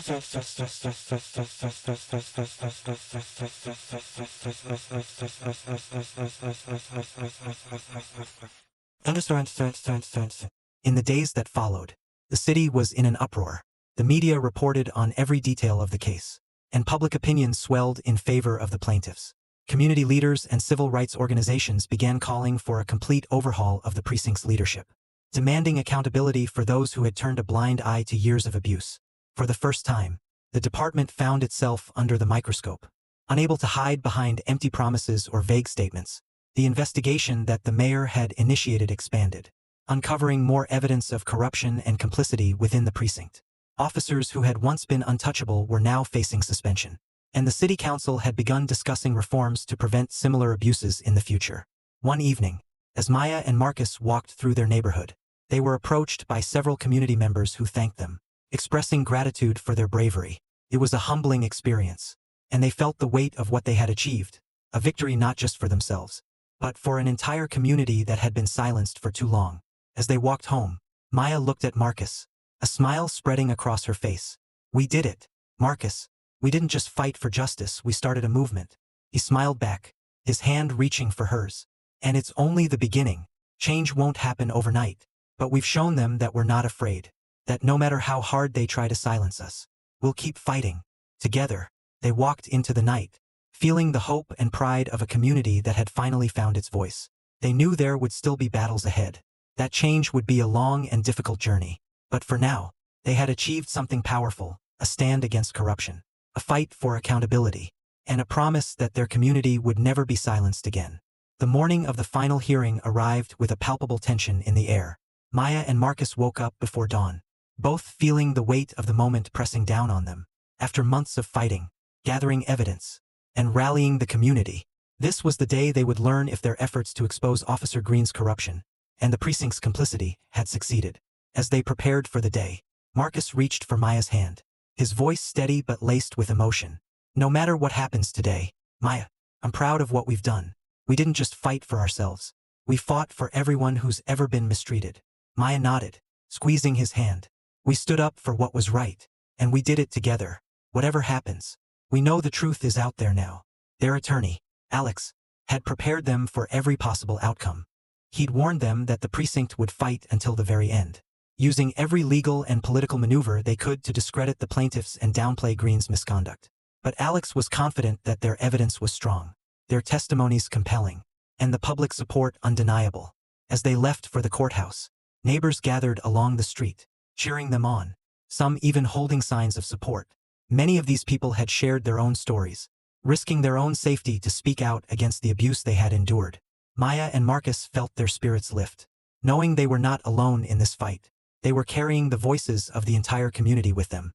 the days that followed, the city was in an uproar. The media reported on every detail of the case, and public opinion swelled in favor of the plaintiffs. Community leaders and civil rights organizations began calling for a complete overhaul of the precinct's leadership, demanding accountability for those who had turned a blind eye to years of abuse. For the first time, the department found itself under the microscope, unable to hide behind empty promises or vague statements. The investigation that the mayor had initiated expanded, uncovering more evidence of corruption and complicity within the precinct. Officers who had once been untouchable were now facing suspension, and the city council had begun discussing reforms to prevent similar abuses in the future. One evening, as Maya and Marcus walked through their neighborhood, They were approached by several community members who thanked them, expressing gratitude for their bravery. It was a humbling experience, and they felt the weight of what they had achieved, a victory not just for themselves, but for an entire community that had been silenced for too long. As they walked home, Maya looked at Marcus, a smile spreading across her face. "We did it, Marcus. We didn't just fight for justice, we started a movement." He smiled back, his hand reaching for hers. "And it's only the beginning. Change won't happen overnight. But we've shown them that we're not afraid, that no matter how hard they try to silence us, we'll keep fighting." Together, they walked into the night, feeling the hope and pride of a community that had finally found its voice. They knew there would still be battles ahead, that change would be a long and difficult journey. But for now, they had achieved something powerful, a stand against corruption, a fight for accountability, and a promise that their community would never be silenced again. The morning of the final hearing arrived with a palpable tension in the air. Maya and Marcus woke up before dawn, both feeling the weight of the moment pressing down on them. After months of fighting, gathering evidence, and rallying the community, this was the day they would learn if their efforts to expose Officer Green's corruption and the precinct's complicity had succeeded. As they prepared for the day, Marcus reached for Maya's hand, his voice steady but laced with emotion. "No matter what happens today, Maya, I'm proud of what we've done. We didn't just fight for ourselves. We fought for everyone who's ever been mistreated." Maya nodded, squeezing his hand. "We stood up for what was right, and we did it together. Whatever happens, we know the truth is out there now." Their attorney, Alex, had prepared them for every possible outcome. He'd warned them that the precinct would fight until the very end, using every legal and political maneuver they could to discredit the plaintiffs and downplay Green's misconduct. But Alex was confident that their evidence was strong, their testimonies compelling, and the public support undeniable. As they left for the courthouse, neighbors gathered along the street, cheering them on, some even holding signs of support. Many of these people had shared their own stories, risking their own safety to speak out against the abuse they had endured. Maya and Marcus felt their spirits lift, knowing they were not alone in this fight. They were carrying the voices of the entire community with them.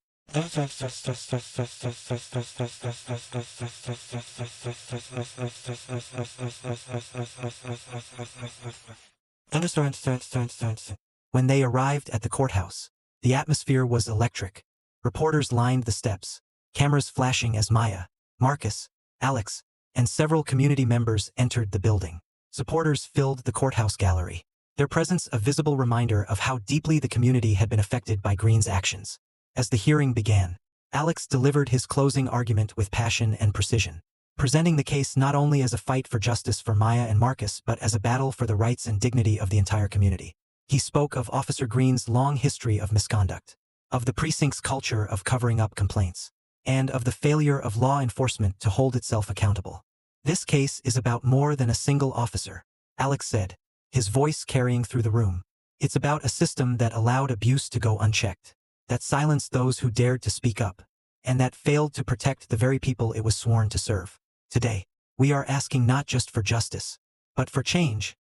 When they arrived at the courthouse, the atmosphere was electric. Reporters lined the steps, cameras flashing as Maya, Marcus, Alex, and several community members entered the building. Supporters filled the courthouse gallery, their presence a visible reminder of how deeply the community had been affected by Green's actions. As the hearing began, Alex delivered his closing argument with passion and precision, presenting the case not only as a fight for justice for Maya and Marcus but as a battle for the rights and dignity of the entire community. He spoke of Officer Green's long history of misconduct, of the precinct's culture of covering up complaints, and of the failure of law enforcement to hold itself accountable. "This case is about more than a single officer," Alex said, his voice carrying through the room. "It's about a system that allowed abuse to go unchecked, that silenced those who dared to speak up, and that failed to protect the very people it was sworn to serve. Today, we are asking not just for justice, but for change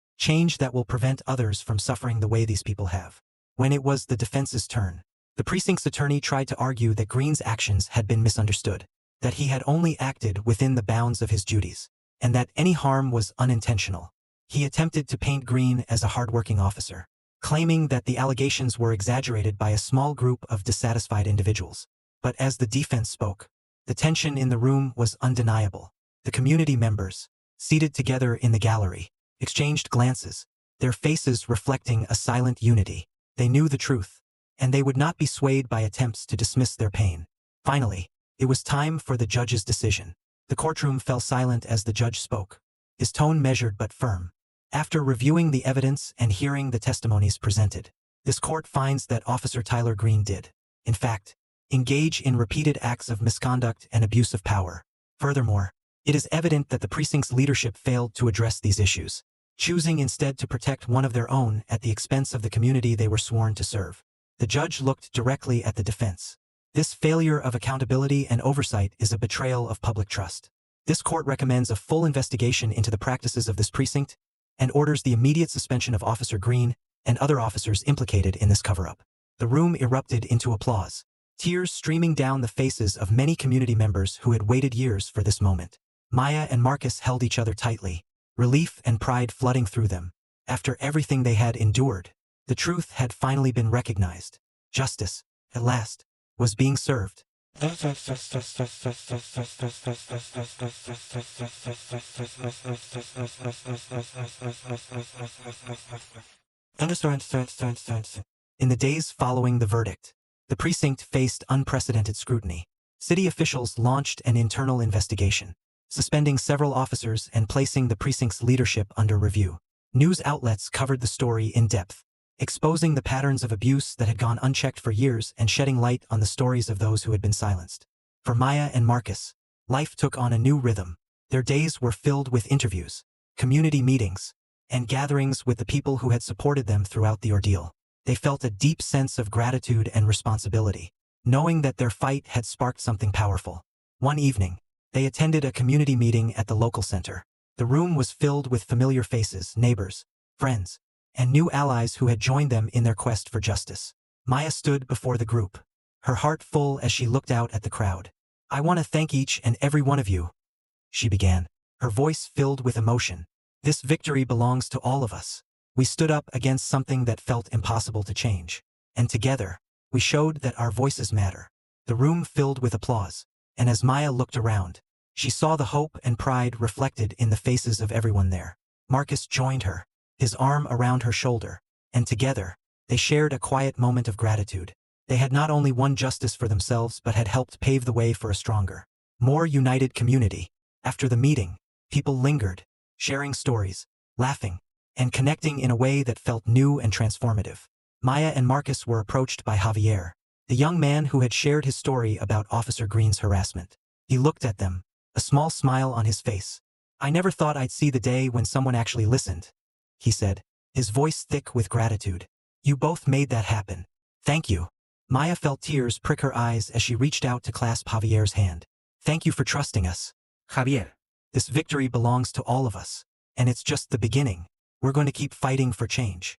that will prevent others from suffering the way these people have." When it was the defense's turn, the precinct's attorney tried to argue that Green's actions had been misunderstood, that he had only acted within the bounds of his duties, and that any harm was unintentional. He attempted to paint Green as a hardworking officer, claiming that the allegations were exaggerated by a small group of dissatisfied individuals. But as the defense spoke, the tension in the room was undeniable. The community members, seated together in the gallery, exchanged glances, their faces reflecting a silent unity. They knew the truth, and they would not be swayed by attempts to dismiss their pain. Finally, it was time for the judge's decision. The courtroom fell silent as the judge spoke, his tone measured but firm. "After reviewing the evidence and hearing the testimonies presented, this court finds that Officer Tyler Green did, in fact, engage in repeated acts of misconduct and abuse of power. Furthermore, it is evident that the precinct's leadership failed to address these issues, choosing instead to protect one of their own at the expense of the community they were sworn to serve." The judge looked directly at the defense. "This failure of accountability and oversight is a betrayal of public trust. This court recommends a full investigation into the practices of this precinct and orders the immediate suspension of Officer Green and other officers implicated in this cover-up." The room erupted into applause, tears streaming down the faces of many community members who had waited years for this moment. Maya and Marcus held each other tightly, relief and pride flooding through them. After everything they had endured, The truth had finally been recognized. Justice, at last, was being served. In the days following the verdict, the precinct faced unprecedented scrutiny. City officials launched an internal investigation, suspending several officers and placing the precinct's leadership under review. News outlets covered the story in depth, exposing the patterns of abuse that had gone unchecked for years and shedding light on the stories of those who had been silenced. For Maya and Marcus, life took on a new rhythm. Their days were filled with interviews, community meetings, and gatherings with the people who had supported them throughout the ordeal. They felt a deep sense of gratitude and responsibility, knowing that their fight had sparked something powerful. One evening, they attended a community meeting at the local center. The room was filled with familiar faces, neighbors, friends, and new allies who had joined them in their quest for justice. Maya stood before the group, her heart full as she looked out at the crowd. "I want to thank each and every one of you," she began, her voice filled with emotion. "This victory belongs to all of us. We stood up against something that felt impossible to change. And together, we showed that our voices matter." The room filled with applause, and as Maya looked around, she saw the hope and pride reflected in the faces of everyone there. Marcus joined her, his arm around her shoulder, and together, they shared a quiet moment of gratitude. They had not only won justice for themselves but had helped pave the way for a stronger, more united community. After the meeting, people lingered, sharing stories, laughing, and connecting in a way that felt new and transformative. Maya and Marcus were approached by Javier, the young man who had shared his story about Officer Green's harassment. He looked at them, a small smile on his face. "I never thought I'd see the day when someone actually listened," he said, his voice thick with gratitude. "You both made that happen. Thank you." Maya felt tears prick her eyes as she reached out to clasp Javier's hand. "Thank you for trusting us, Javier. This victory belongs to all of us, and it's just the beginning. We're going to keep fighting for change."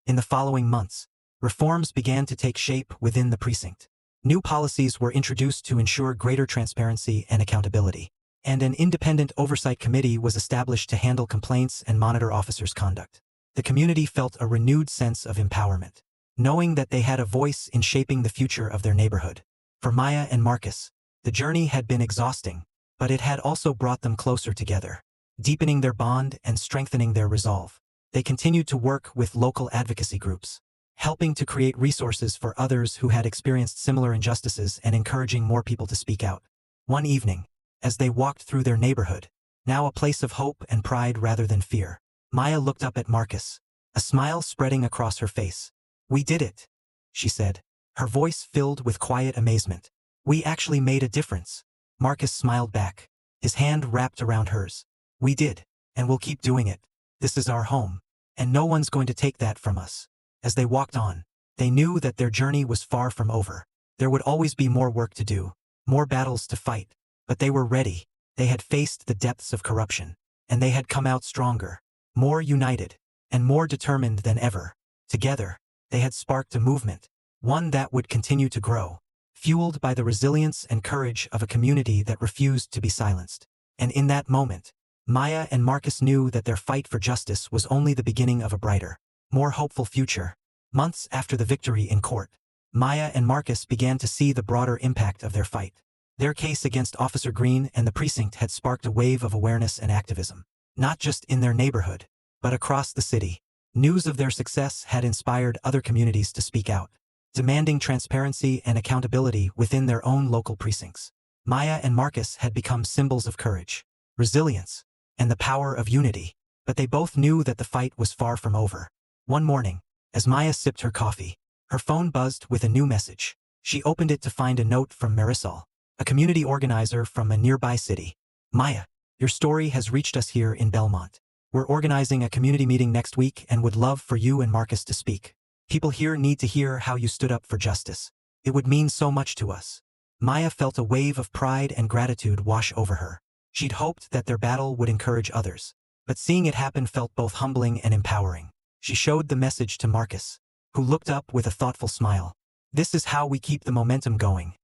In the following months, reforms began to take shape within the precinct. New policies were introduced to ensure greater transparency and accountability, and an independent oversight committee was established to handle complaints and monitor officers' conduct. The community felt a renewed sense of empowerment, knowing that they had a voice in shaping the future of their neighborhood. For Maya and Marcus, the journey had been exhausting, but it had also brought them closer together, deepening their bond and strengthening their resolve. They continued to work with local advocacy groups, helping to create resources for others who had experienced similar injustices and encouraging more people to speak out. One evening, as they walked through their neighborhood, now a place of hope and pride rather than fear, Maya looked up at Marcus, a smile spreading across her face. "We did it," she said, her voice filled with quiet amazement. "We actually made a difference." Marcus smiled back, his hand wrapped around hers. "We did, and we'll keep doing it. This is our home, and no one's going to take that from us." As they walked on, they knew that their journey was far from over. There would always be more work to do, more battles to fight, but they were ready. They had faced the depths of corruption, and they had come out stronger, more united, and more determined than ever. Together, they had sparked a movement, one that would continue to grow, fueled by the resilience and courage of a community that refused to be silenced. And in that moment, Maya and Marcus knew that their fight for justice was only the beginning of a brighter, more hopeful future. Months after the victory in court, Maya and Marcus began to see the broader impact of their fight. Their case against Officer Green and the precinct had sparked a wave of awareness and activism, not just in their neighborhood, but across the city. News of their success had inspired other communities to speak out, demanding transparency and accountability within their own local precincts. Maya and Marcus had become symbols of courage, resilience, and the power of unity, but they both knew that the fight was far from over. One morning, as Maya sipped her coffee, her phone buzzed with a new message. She opened it to find a note from Marisol, a community organizer from a nearby city. "Maya, your story has reached us here in Belmont. We're organizing a community meeting next week and would love for you and Marcus to speak. People here need to hear how you stood up for justice. It would mean so much to us." Maya felt a wave of pride and gratitude wash over her. She'd hoped that their battle would encourage others, but seeing it happen felt both humbling and empowering. She showed the message to Marcus, who looked up with a thoughtful smile. "This is how we keep the momentum going.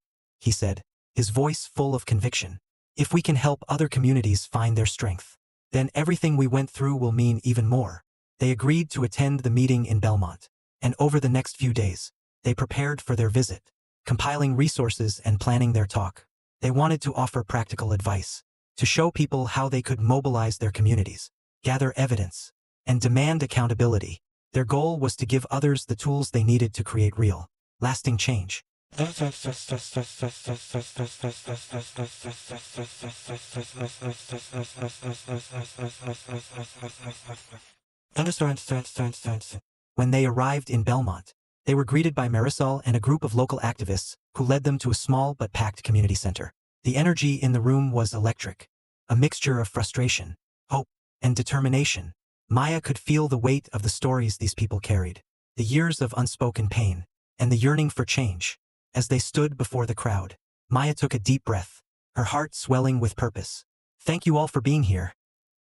he said, his voice full of conviction. If we can help other communities find their strength, then everything we went through will mean even more. They agreed to attend the meeting in Belmont, and over the next few days, they prepared for their visit, compiling resources and planning their talk. They wanted to offer practical advice, to show people how they could mobilize their communities, gather evidence, and demand accountability. Their goal was to give others the tools they needed to create real, lasting change. When they arrived in Belmont, they were greeted by Marisol and a group of local activists who led them to a small but packed community center. The energy in the room was electric, a mixture of frustration, hope, and determination. Maya could feel the weight of the stories these people carried, the years of unspoken pain, and the yearning for change. As they stood before the crowd, Maya took a deep breath, her heart swelling with purpose. "Thank you all for being here,"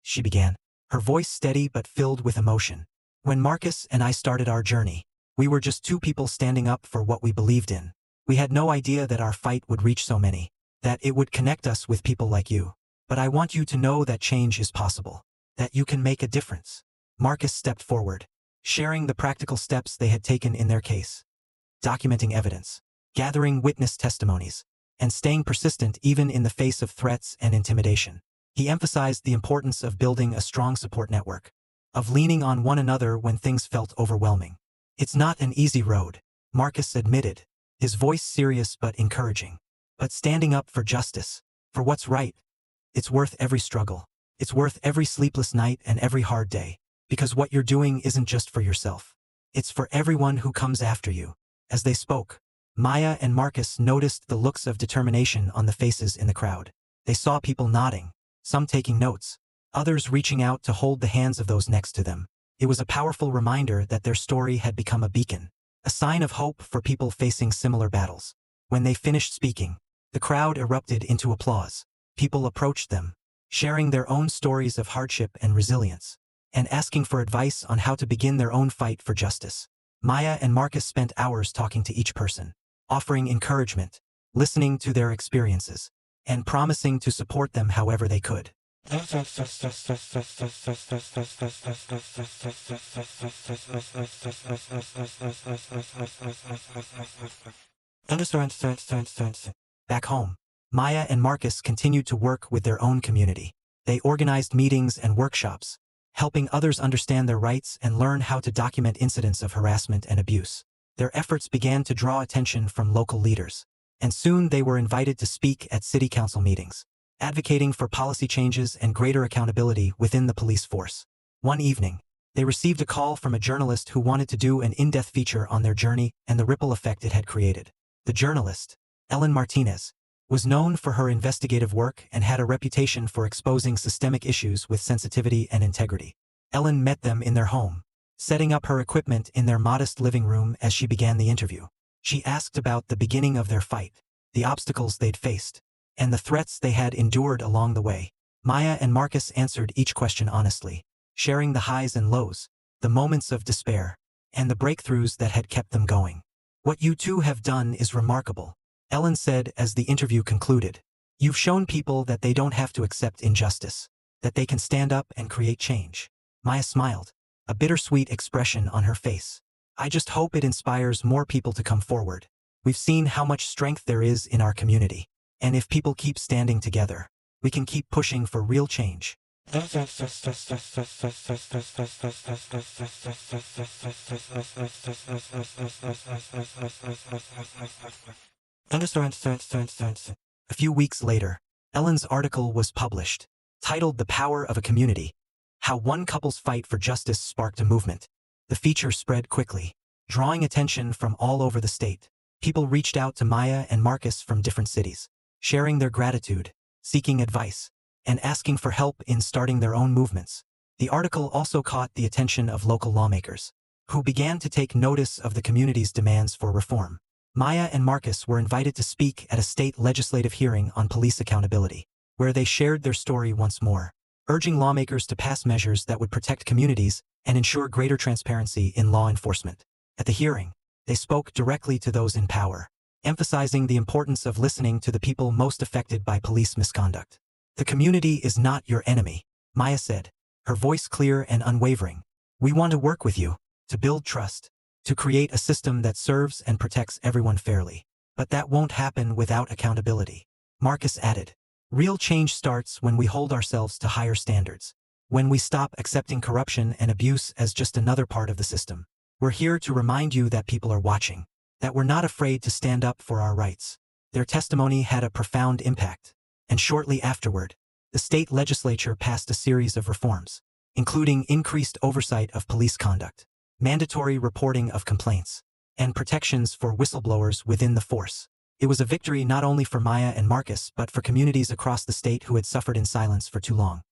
she began, her voice steady but filled with emotion. "When Marcus and I started our journey, we were just two people standing up for what we believed in. We had no idea that our fight would reach so many, that it would connect us with people like you. But I want you to know that change is possible, that you can make a difference." Marcus stepped forward, sharing the practical steps they had taken in their case, documenting evidence, gathering witness testimonies, and staying persistent even in the face of threats and intimidation. He emphasized the importance of building a strong support network, of leaning on one another when things felt overwhelming. "It's not an easy road," Marcus admitted, his voice serious but encouraging. "But standing up for justice, for what's right, it's worth every struggle. It's worth every sleepless night and every hard day, because what you're doing isn't just for yourself. It's for everyone who comes after you." As they spoke, Maya and Marcus noticed the looks of determination on the faces in the crowd. They saw people nodding, some taking notes, others reaching out to hold the hands of those next to them. It was a powerful reminder that their story had become a beacon, a sign of hope for people facing similar battles. When they finished speaking, the crowd erupted into applause. People approached them, sharing their own stories of hardship and resilience, and asking for advice on how to begin their own fight for justice. Maya and Marcus spent hours talking to each person, offering encouragement, listening to their experiences, and promising to support them however they could. Back home, Maya and Marcus continued to work with their own community. They organized meetings and workshops, helping others understand their rights and learn how to document incidents of harassment and abuse. Their efforts began to draw attention from local leaders, and soon they were invited to speak at city council meetings, advocating for policy changes and greater accountability within the police force. One evening, they received a call from a journalist who wanted to do an in-depth feature on their journey and the ripple effect it had created. The journalist, Ellen Martinez, was known for her investigative work and had a reputation for exposing systemic issues with sensitivity and integrity. Ellen met them in their home, setting up her equipment in their modest living room as she began the interview. She asked about the beginning of their fight, the obstacles they'd faced, and the threats they had endured along the way. Maya and Marcus answered each question honestly, sharing the highs and lows, the moments of despair, and the breakthroughs that had kept them going. "What you two have done is remarkable," Ellen said as the interview concluded. "You've shown people that they don't have to accept injustice, that they can stand up and create change." Maya smiled, a bittersweet expression on her face. "I just hope it inspires more people to come forward. We've seen how much strength there is in our community, and if people keep standing together, we can keep pushing for real change." A few weeks later, Ellen's article was published, titled "The Power of a Community: How One Couple's Fight for Justice Sparked a Movement." The feature spread quickly, drawing attention from all over the state. People reached out to Maya and Marcus from different cities, sharing their gratitude, seeking advice, and asking for help in starting their own movements. The article also caught the attention of local lawmakers, who began to take notice of the community's demands for reform. Maya and Marcus were invited to speak at a state legislative hearing on police accountability, where they shared their story once more, urging lawmakers to pass measures that would protect communities and ensure greater transparency in law enforcement. At the hearing, they spoke directly to those in power, emphasizing the importance of listening to the people most affected by police misconduct. "The community is not your enemy," Maya said, her voice clear and unwavering. "We want to work with you, to build trust, to create a system that serves and protects everyone fairly. But that won't happen without accountability," Marcus added. "Real change starts when we hold ourselves to higher standards, when we stop accepting corruption and abuse as just another part of the system. We're here to remind you that people are watching, that we're not afraid to stand up for our rights." Their testimony had a profound impact, and shortly afterward, the state legislature passed a series of reforms, including increased oversight of police conduct, mandatory reporting of complaints, and protections for whistleblowers within the force. It was a victory not only for Maya and Marcus but for communities across the state who had suffered in silence for too long.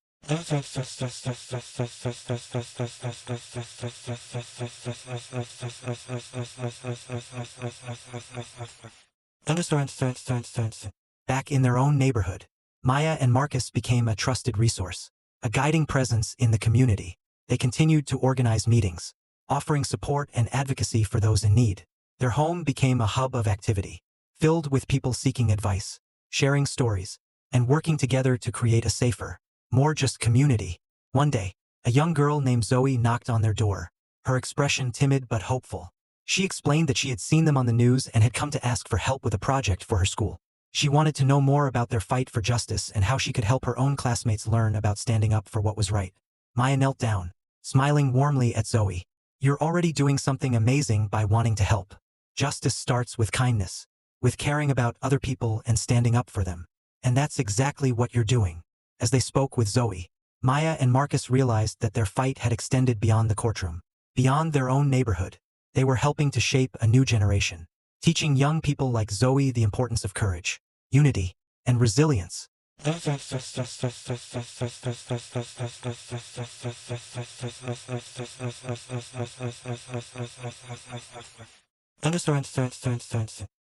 Back in their own neighborhood, Maya and Marcus became a trusted resource, a guiding presence in the community. They continued to organize meetings, offering support and advocacy for those in need. Their home became a hub of activity, filled with people seeking advice, sharing stories, and working together to create a safer, more just community. One day, a young girl named Zoe knocked on their door, her expression timid but hopeful. She explained that she had seen them on the news and had come to ask for help with a project for her school. She wanted to know more about their fight for justice and how she could help her own classmates learn about standing up for what was right. Maya knelt down, smiling warmly at Zoe. "You're already doing something amazing by wanting to help. Justice starts with kindness, with caring about other people and standing up for them. And that's exactly what you're doing." As they spoke with Zoe, Maya and Marcus realized that their fight had extended beyond the courtroom, beyond their own neighborhood. They were helping to shape a new generation, teaching young people like Zoe the importance of courage, unity, and resilience.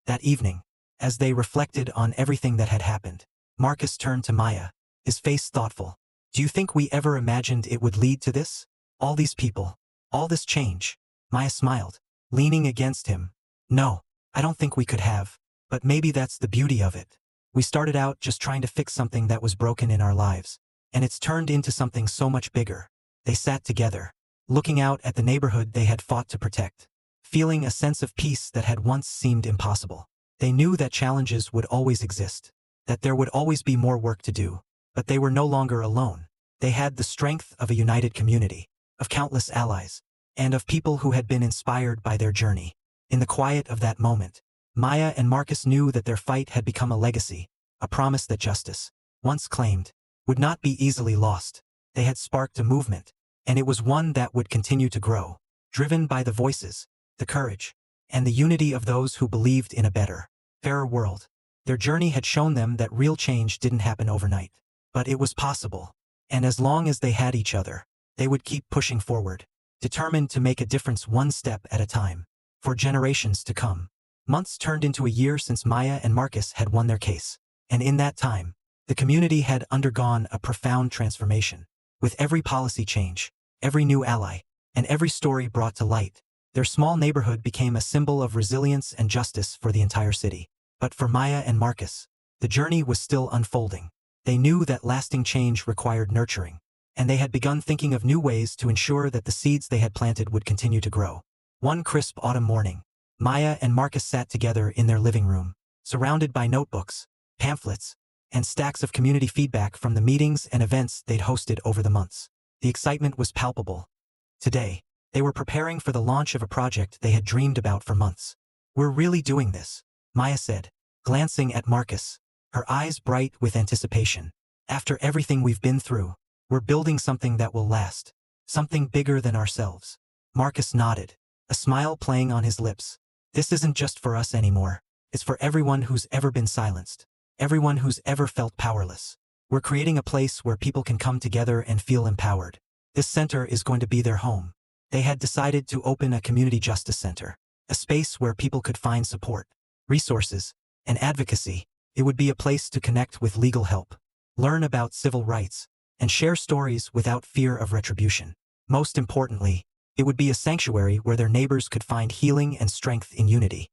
That evening, as they reflected on everything that had happened, Marcus turned to Maya, his face thoughtful. "Do you think we ever imagined it would lead to this? All these people, all this change?" Maya smiled, leaning against him. "No, I don't think we could have, but maybe that's the beauty of it. We started out just trying to fix something that was broken in our lives, and it's turned into something so much bigger." They sat together, looking out at the neighborhood they had fought to protect, feeling a sense of peace that had once seemed impossible. They knew that challenges would always exist, that there would always be more work to do, but they were no longer alone. They had the strength of a united community, of countless allies, and of people who had been inspired by their journey. In the quiet of that moment, Maya and Marcus knew that their fight had become a legacy, a promise that justice, once claimed, would not be easily lost. They had sparked a movement, and it was one that would continue to grow, driven by the voices, the courage, and the unity of those who believed in a better, fairer world. Their journey had shown them that real change didn't happen overnight, but it was possible. And as long as they had each other, they would keep pushing forward, determined to make a difference one step at a time, for generations to come. Months turned into a year since Maya and Marcus had won their case, and in that time, the community had undergone a profound transformation. With every policy change, every new ally, and every story brought to light, their small neighborhood became a symbol of resilience and justice for the entire city. But for Maya and Marcus, the journey was still unfolding. They knew that lasting change required nurturing, and they had begun thinking of new ways to ensure that the seeds they had planted would continue to grow. One crisp autumn morning, Maya and Marcus sat together in their living room, surrounded by notebooks, pamphlets, and stacks of community feedback from the meetings and events they'd hosted over the months. The excitement was palpable. Today, they were preparing for the launch of a project they had dreamed about for months. "We're really doing this," Maya said, glancing at Marcus, her eyes bright with anticipation. "After everything we've been through, we're building something that will last, something bigger than ourselves." Marcus nodded, a smile playing on his lips. "This isn't just for us anymore. It's for everyone who's ever been silenced, everyone who's ever felt powerless. We're creating a place where people can come together and feel empowered. This center is going to be their home." They had decided to open a community justice center, a space where people could find support, resources, and advocacy. It would be a place to connect with legal help, learn about civil rights, and share stories without fear of retribution. Most importantly, it would be a sanctuary where their neighbors could find healing and strength in unity.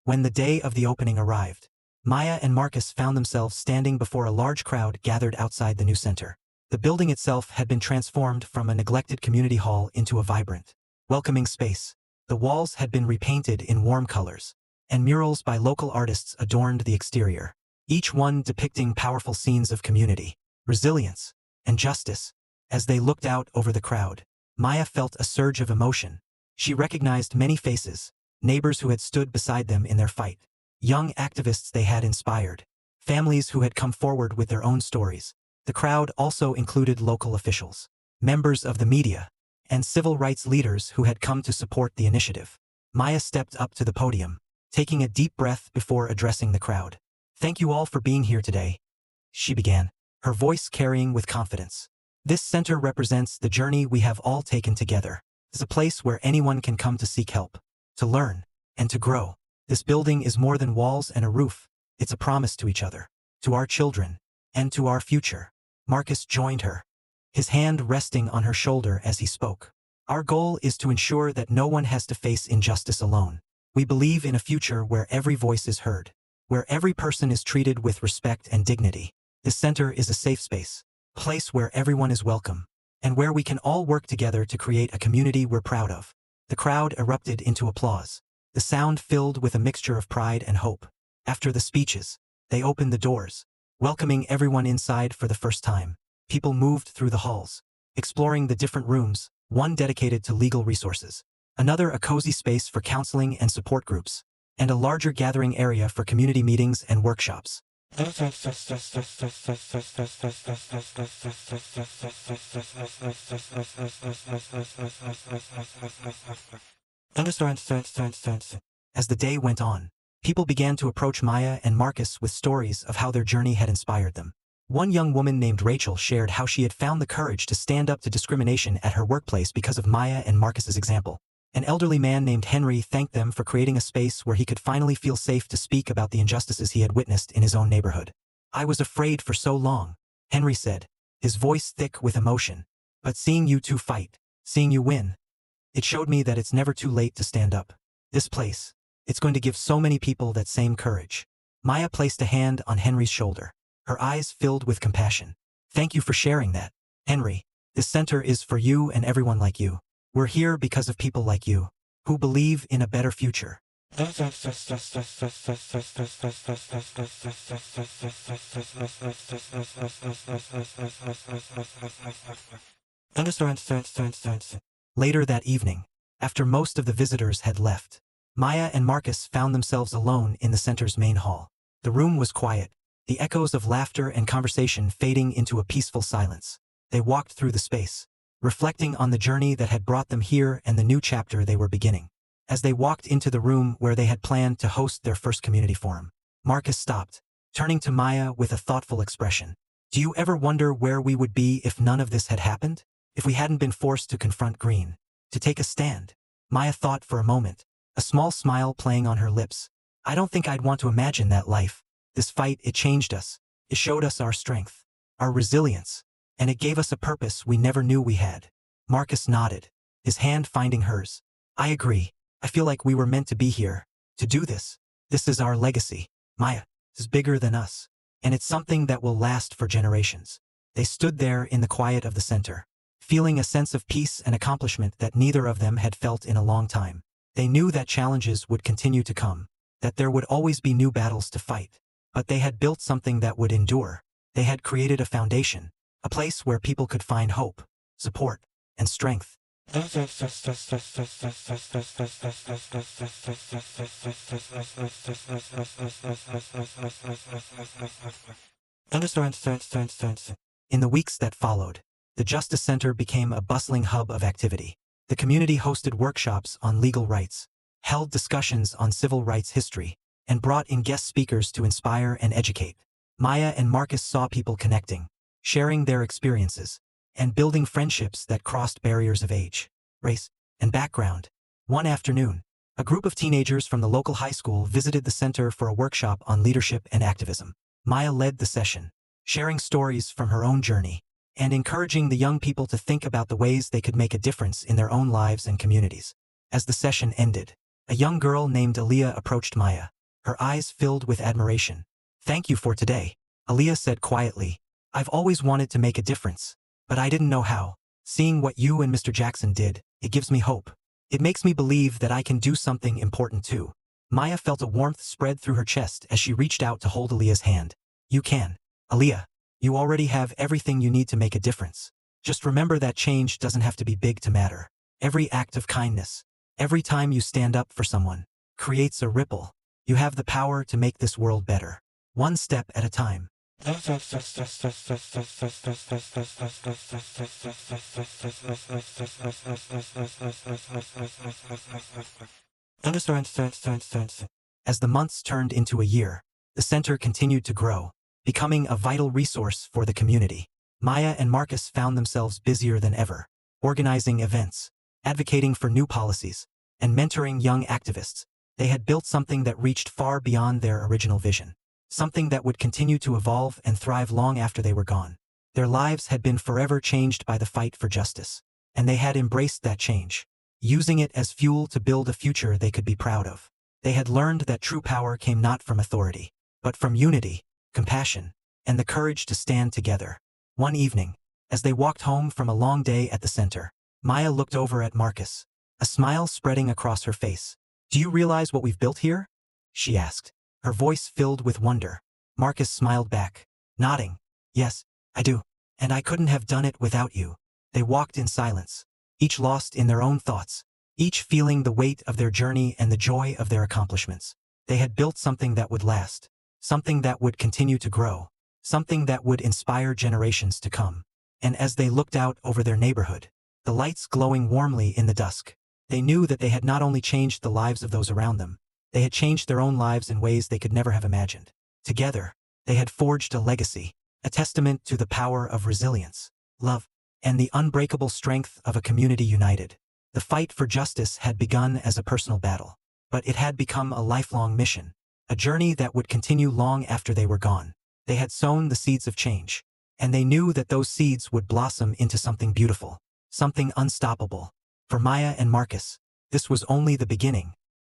When the day of the opening arrived, Maya and Marcus found themselves standing before a large crowd gathered outside the new center. The building itself had been transformed from a neglected community hall into a vibrant, welcoming space. The walls had been repainted in warm colors, and murals by local artists adorned the exterior, each one depicting powerful scenes of community, resilience, and justice. As they looked out over the crowd, Maya felt a surge of emotion. She recognized many faces, neighbors who had stood beside them in their fight, young activists they had inspired, families who had come forward with their own stories. The crowd also included local officials, members of the media, and civil rights leaders who had come to support the initiative. Maya stepped up to the podium, taking a deep breath before addressing the crowd. "Thank you all for being here today," she began, her voice carrying with confidence. "This center represents the journey we have all taken together. It's a place where anyone can come to seek help, to learn, and to grow. This building is more than walls and a roof. It's a promise to each other, to our children, and to our future." Marcus joined her, his hand resting on her shoulder as he spoke. "Our goal is to ensure that no one has to face injustice alone. We believe in a future where every voice is heard, where every person is treated with respect and dignity. This center is a safe space, a place where everyone is welcome, and where we can all work together to create a community we're proud of." The crowd erupted into applause, the sound filled with a mixture of pride and hope. After the speeches, they opened the doors, welcoming everyone inside for the first time. People moved through the halls, exploring the different rooms, one dedicated to legal resources, another a cozy space for counseling and support groups, and a larger gathering area for community meetings and workshops. As the day went on, people began to approach Maya and Marcus with stories of how their journey had inspired them. One young woman named Rachel shared how she had found the courage to stand up to discrimination at her workplace because of Maya and Marcus's example. An elderly man named Henry thanked them for creating a space where he could finally feel safe to speak about the injustices he had witnessed in his own neighborhood. "I was afraid for so long," Henry said, his voice thick with emotion. "But seeing you two fight, seeing you win, it showed me that it's never too late to stand up. This place, it's going to give so many people that same courage." Maya placed a hand on Henry's shoulder, her eyes filled with compassion. "Thank you for sharing that, Henry. This center is for you and everyone like you. We're here because of people like you, who believe in a better future." Later that evening, after most of the visitors had left, Maya and Marcus found themselves alone in the center's main hall. The room was quiet, the echoes of laughter and conversation fading into a peaceful silence. They walked through the space, reflecting on the journey that had brought them here and the new chapter they were beginning. As they walked into the room where they had planned to host their first community forum, Marcus stopped, turning to Maya with a thoughtful expression. "Do you ever wonder where we would be if none of this had happened? If we hadn't been forced to confront Green, to take a stand?" Maya thought for a moment, a small smile playing on her lips. "I don't think I'd want to imagine that life. This fight, it changed us. It showed us our strength, our resilience, and it gave us a purpose we never knew we had." Marcus nodded, his hand finding hers. "I agree. I feel like we were meant to be here, to do this. This is our legacy. Maya, is bigger than us, and it's something that will last for generations." They stood there in the quiet of the center, feeling a sense of peace and accomplishment that neither of them had felt in a long time. They knew that challenges would continue to come, that there would always be new battles to fight, but they had built something that would endure. They had created a foundation, a place where people could find hope, support, and strength. In the weeks that followed, the Justice Center became a bustling hub of activity. The community hosted workshops on legal rights, held discussions on civil rights history, and brought in guest speakers to inspire and educate. Maya and Marcus saw people connecting, sharing their experiences, and building friendships that crossed barriers of age, race, and background. One afternoon, a group of teenagers from the local high school visited the center for a workshop on leadership and activism. Maya led the session, sharing stories from her own journey, and encouraging the young people to think about the ways they could make a difference in their own lives and communities. As the session ended, a young girl named Aaliyah approached Maya, her eyes filled with admiration. "Thank you for today," Aaliyah said quietly. "I've always wanted to make a difference, but I didn't know how. Seeing what you and Mr. Jackson did, it gives me hope. It makes me believe that I can do something important too." Maya felt a warmth spread through her chest as she reached out to hold Aaliyah's hand. "You can, Aaliyah. You already have everything you need to make a difference. Just remember that change doesn't have to be big to matter. Every act of kindness, every time you stand up for someone, creates a ripple. You have the power to make this world better, one step at a time." As the months turned into a year, the center continued to grow, becoming a vital resource for the community. Maya and Marcus found themselves busier than ever, organizing events, advocating for new policies, and mentoring young activists. They had built something that reached far beyond their original vision, something that would continue to evolve and thrive long after they were gone. Their lives had been forever changed by the fight for justice, and they had embraced that change, using it as fuel to build a future they could be proud of. They had learned that true power came not from authority, but from unity, compassion, and the courage to stand together. One evening, as they walked home from a long day at the center, Maya looked over at Marcus, a smile spreading across her face. "Do you realize what we've built here?" she asked, her voice filled with wonder. Marcus smiled back, nodding. "Yes, I do. And I couldn't have done it without you." They walked in silence, each lost in their own thoughts, each feeling the weight of their journey and the joy of their accomplishments. They had built something that would last, something that would continue to grow, something that would inspire generations to come. And as they looked out over their neighborhood, the lights glowing warmly in the dusk, they knew that they had not only changed the lives of those around them, they had changed their own lives in ways they could never have imagined. Together, they had forged a legacy, a testament to the power of resilience, love, and the unbreakable strength of a community united. The fight for justice had begun as a personal battle, but it had become a lifelong mission, a journey that would continue long after they were gone. They had sown the seeds of change, and they knew that those seeds would blossom into something beautiful, something unstoppable. For Maya and Marcus, this was only the beginning.